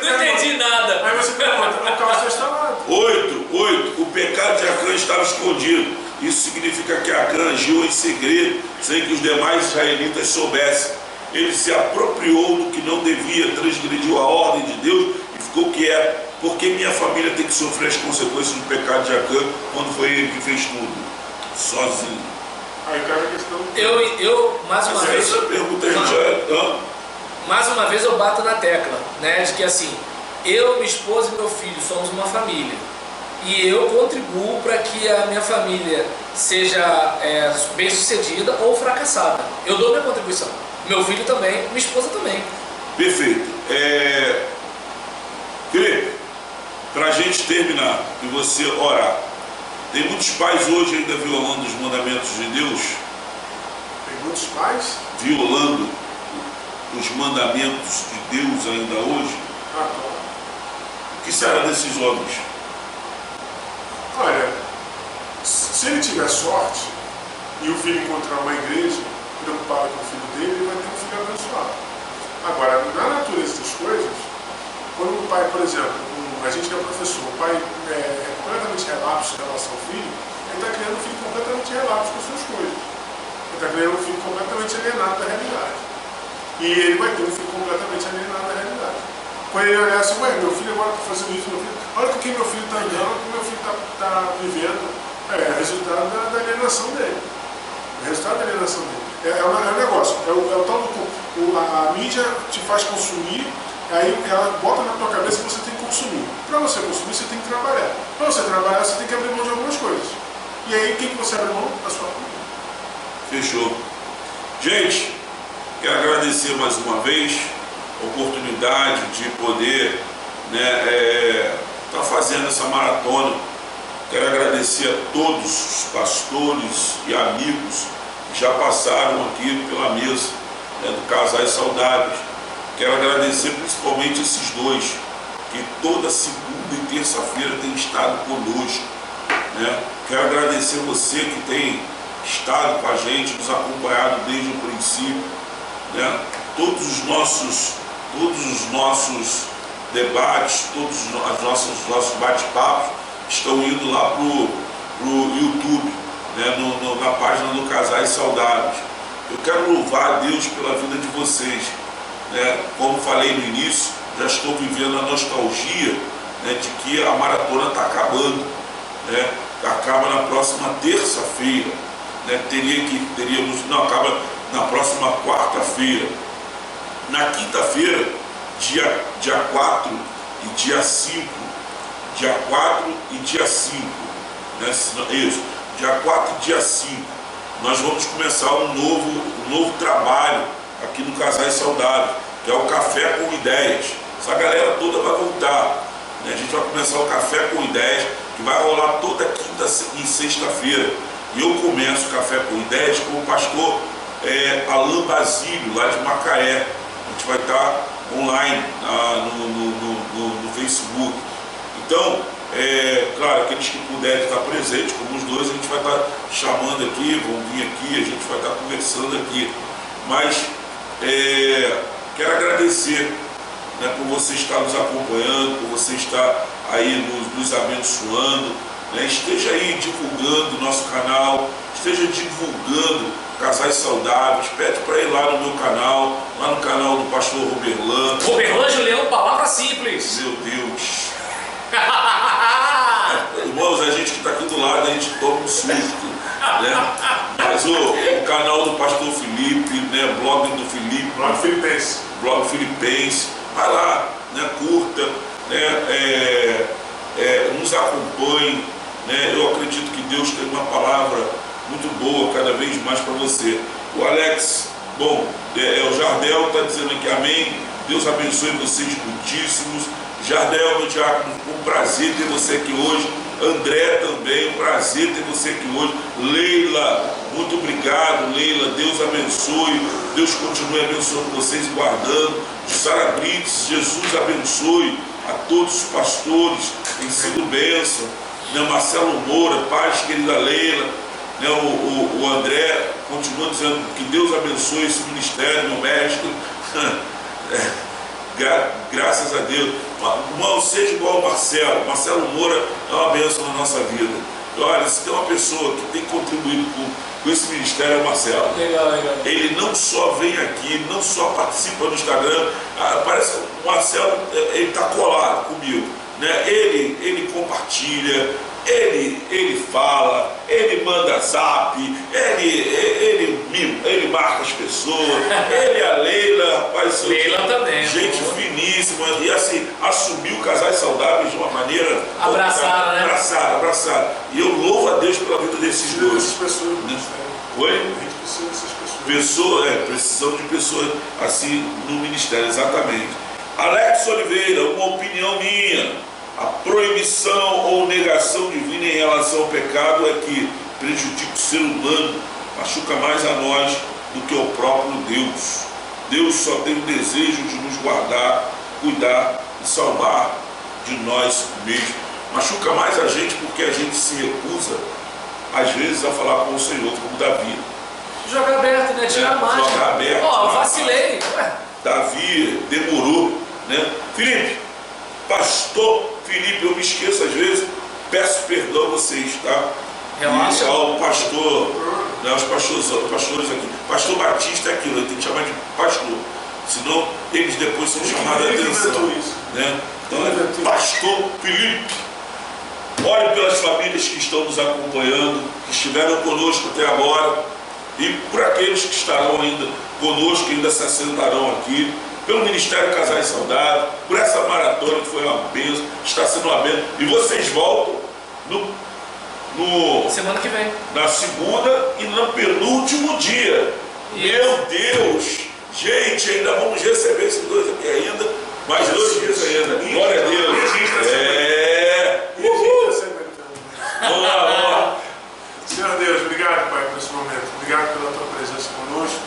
Não entendi nada. Aí você pergunta, o caos já está lá. 8. O pecado de Acã estava escondido. Isso significa que Acã agiu em segredo, sem que os demais israelitas soubessem. Ele se apropriou do que não devia, transgrediu a ordem de Deus e ficou quieto. Porque minha família tem que sofrer as consequências do pecado de Acã quando foi ele que fez tudo? Sozinho. Aí cara a questão. Eu mais uma vez. Essa pergunta a gente já. Mais uma vez eu bato na tecla, né? De que assim, eu, minha esposa e meu filho somos uma família. E eu contribuo para que a minha família seja bem sucedida ou fracassada. Eu dou minha contribuição. Meu filho também, minha esposa também. Perfeito. Felipe, para a gente terminar e você orar, tem muitos pais hoje ainda violando os mandamentos de Deus? Tem muitos pais? Violando os mandamentos de Deus ainda hoje? Claro. O que será desses homens? Olha, se ele tiver sorte e o filho encontrar uma igreja preocupada com o filho dele, ele vai ter um filho abençoado. Agora, na natureza das coisas, quando o pai, por exemplo, a gente que é professor, o pai é completamente relapso em relação ao filho, ele está criando um filho completamente relapso com as suas coisas. Ele está criando um filho completamente alienado da realidade. E ele vai ter um filho completamente alienado da realidade. Quando ele olhar assim, ué, meu filho agora está fazendo isso, meu filho, olha o que meu filho está andando, o que meu filho está vivendo, é resultado da alienação dele. É resultado da alienação dele. É um negócio, é o tal do. A mídia te faz consumir, aí ela bota na tua cabeça que você tem que consumir. Para você consumir, você tem que trabalhar. Para você trabalhar, você tem que abrir mão de algumas coisas. E aí, o que você abre mão? A sua vida. Fechou. Gente, quero agradecer mais uma vez a oportunidade de poder estar fazendo essa maratona. Quero agradecer a todos os pastores e amigos que já passaram aqui pela mesa do Casais Saudáveis. Quero agradecer principalmente esses dois, que toda segunda e terça-feira têm estado conosco. Quero agradecer você que tem estado com a gente, nos acompanhado desde o princípio. Todos os nossos debates, todos os nossos bate-papos estão indo lá para o YouTube, na página do Casais Saudáveis. Eu quero louvar a Deus pela vida de vocês. Como falei no início, já estou vivendo a nostalgia de que a maratona está acabando. Acaba na próxima terça-feira. Acaba na próxima quarta-feira. Na quinta-feira, dia 4 e dia 5. Dia 4 e dia 5. Isso, dia 4 e dia 5. Nós vamos começar um novo trabalho aqui no Casais Saudáveis, que é o Café com Ideias. Essa galera toda vai voltar. A gente vai começar o Café com Ideias, que vai rolar toda quinta e sexta-feira. E eu começo o Café com Ideias com o pastor Alain Basílio, lá de Macaé. A gente vai estar online no Facebook. Então, claro, aqueles que puderem estar presentes, como os dois, a gente vai estar chamando aqui, vão vir aqui, a gente vai estar conversando aqui. Mas quero agradecer por você estar nos acompanhando, por você estar aí nos abençoando. Esteja aí divulgando o nosso canal, esteja divulgando Casais Saudáveis. Pede para ir lá no meu canal, lá no canal do pastor Roberlan. Roberlan Julião, palavra simples. Meu Deus. Irmãos, a gente que está aqui do lado, a gente toma um susto. Mas o canal do pastor Felipe, blog do Felipe, blog Filipense, vai lá, curta, nos acompanhe. Eu acredito que Deus tem uma palavra muito boa cada vez mais para você. O Alex, o Jardel está dizendo aqui amém. Deus abençoe vocês muitíssimos. Jardel, meu diácono, um prazer ter você aqui hoje. André também, um prazer ter você aqui hoje. Leila, muito obrigado, Leila. Deus abençoe. Deus continue abençoando vocês e guardando. Sara Brits, Jesus abençoe a todos os pastores. Tem sido bênção. Marcelo Moura, paz, querida Leila. O André continua dizendo que Deus abençoe esse ministério, meu mestre. Graças a Deus. Irmão, seja igual ao Marcelo. Marcelo Moura é uma bênção na nossa vida. Olha, se tem uma pessoa que tem contribuído com esse ministério, é o Marcelo. Legal. Ele não só vem aqui, não só participa no Instagram. Parece que o Marcelo está colado comigo. Ele compartilha, ele fala, ele manda zap, ele marca as pessoas, ele a Leila, rapaz, Leila também, gente pô. finíssima, e assim, assumiu Casais Saudáveis de uma maneira... Abraçaram, né? Abraçaram. E eu louvo a Deus pela vida desses dois. Essas pessoas, né? Oi? A gente precisa dessas pessoas. Precisamos de pessoas assim no ministério, exatamente. Alex Oliveira, uma opinião minha: a proibição ou negação divina em relação ao pecado é que prejudica o ser humano, machuca mais a nós do que o próprio Deus. Deus só tem o desejo de nos guardar, cuidar e salvar de nós mesmos. Machuca mais a gente porque a gente se recusa, às vezes, a falar com o Senhor, como Davi. Jogar aberto, né? Tirar a máscara. Jogar aberto. Ó, eu vacilei. Ué. Davi demorou, né? Felipe, pastor Felipe, eu me esqueço às vezes, peço perdão a vocês, tá? Relaxa. E ao pastor, né, os pastores aqui, pastor Batista é aquilo, tem que chamar de pastor, senão eles depois são chamados a atenção, né? Então é pastor Felipe. Ore pelas famílias que estão nos acompanhando, que estiveram conosco até agora, e por aqueles que estarão ainda conosco, que ainda se assentarão aqui, pelo Ministério Casais Saudáveis, por essa maratona que foi uma bênção, está sendo uma bênção. E vocês voltam semana que vem. na segunda e no penúltimo dia. Isso. Meu Deus! Gente, ainda vamos receber esses dois aqui ainda, mais 2 dias ainda. Glória a Deus! Vamos lá. Senhor Deus, obrigado, Pai, por esse momento. Obrigado pela tua presença conosco.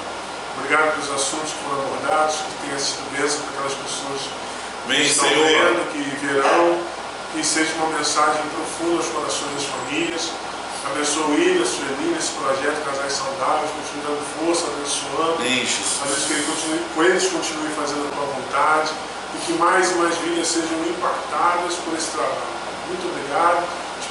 Obrigado pelos assuntos que foram abordados, que tenha sido bênção para aquelas pessoas que Amém, estão Senhor. vendo, que verão, que seja uma mensagem profunda aos corações das famílias. Abençoa o William, a Sueli, esse projeto Casais Saudáveis, continue dando força, abençoando. Enche, Talvez que eles continuem fazendo a tua vontade e que mais e mais vidas sejam impactadas por esse trabalho. Muito obrigado.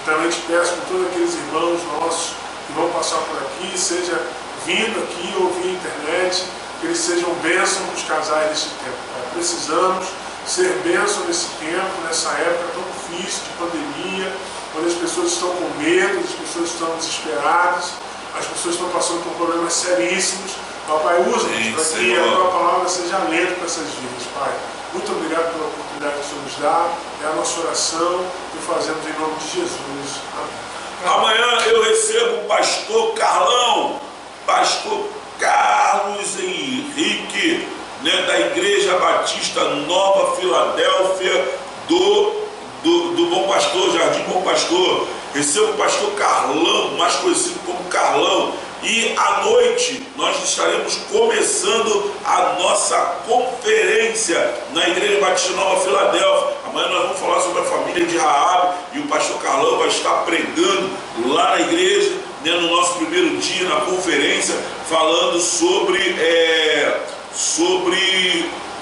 Também te peço por todos aqueles irmãos nossos que vão passar por aqui, seja vindo aqui ou via internet, que eles sejam bênção para os casais nesse tempo. Pai. Precisamos ser bênção nesse tempo, nessa época tão difícil de pandemia, onde as pessoas estão com medo, as pessoas estão desesperadas, as pessoas estão passando por problemas seríssimos. Pai, usa-nos para que a tua palavra seja alento para essas vidas, Pai. Muito obrigado pela oportunidade que o Senhor nos dá. É a nossa oração e fazemos em nome de Jesus. Amém. Amanhã eu recebo o pastor Carlão, pastor Carlos Henrique, né, da Igreja Batista Nova Filadélfia, do Bom Pastor, Jardim Bom Pastor. Recebo o pastor Carlão, mais conhecido como Carlão. E à noite nós estaremos começando a nossa conferência na Igreja Batista Nova Filadélfia. Amanhã nós vamos falar sobre a família de Raabe e o pastor Carlão vai estar pregando lá na igreja, né, no nosso primeiro dia na conferência, falando sobre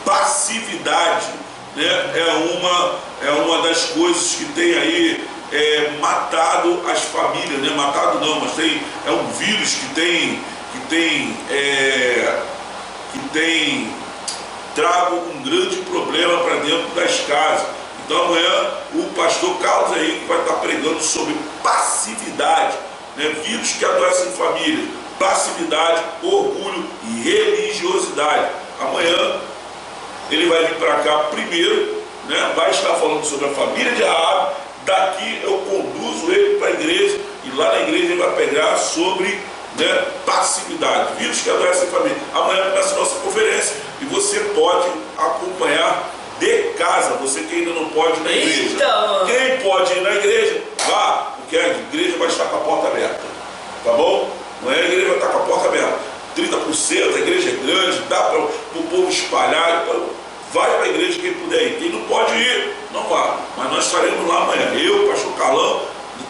passividade, né? É uma das coisas que tem aí matado as famílias, né? Matado não, mas é um vírus que tem trago um grande problema para dentro das casas. Então amanhã o pastor Carlos Henrique vai estar pregando sobre passividade, né? Vírus que adoecem famílias, passividade, orgulho e religiosidade. Amanhã ele vai vir para cá primeiro, né? Vai estar falando sobre a família de Raabe. Daqui eu conduzo ele para a igreja e lá na igreja ele vai pegar sobre, né, passividade, vírus que adoecem a família. Amanhã começa a nossa conferência e você pode acompanhar de casa, você que ainda não pode ir na igreja. Eita. Quem pode ir na igreja, vá, porque a igreja vai estar com a porta aberta, tá bom? Amanhã a igreja vai estar com a porta aberta. 30%, a igreja é grande, dá para o povo espalhar. Vai para a igreja quem puder ir. Quem não pode ir, não vá. Mas nós estaremos lá amanhã. Eu, o pastor Carlão,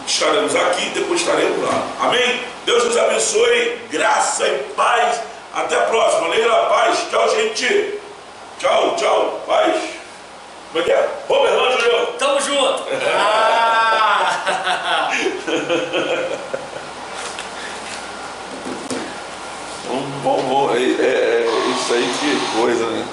estaremos aqui e depois estaremos lá. Amém? Deus nos abençoe. Graça e paz. Até a próxima. Leila, paz. Tchau, gente. Tchau, tchau. Paz. Como é que é? Roberto, Julião. Tamo junto. Bom, isso aí que coisa, né?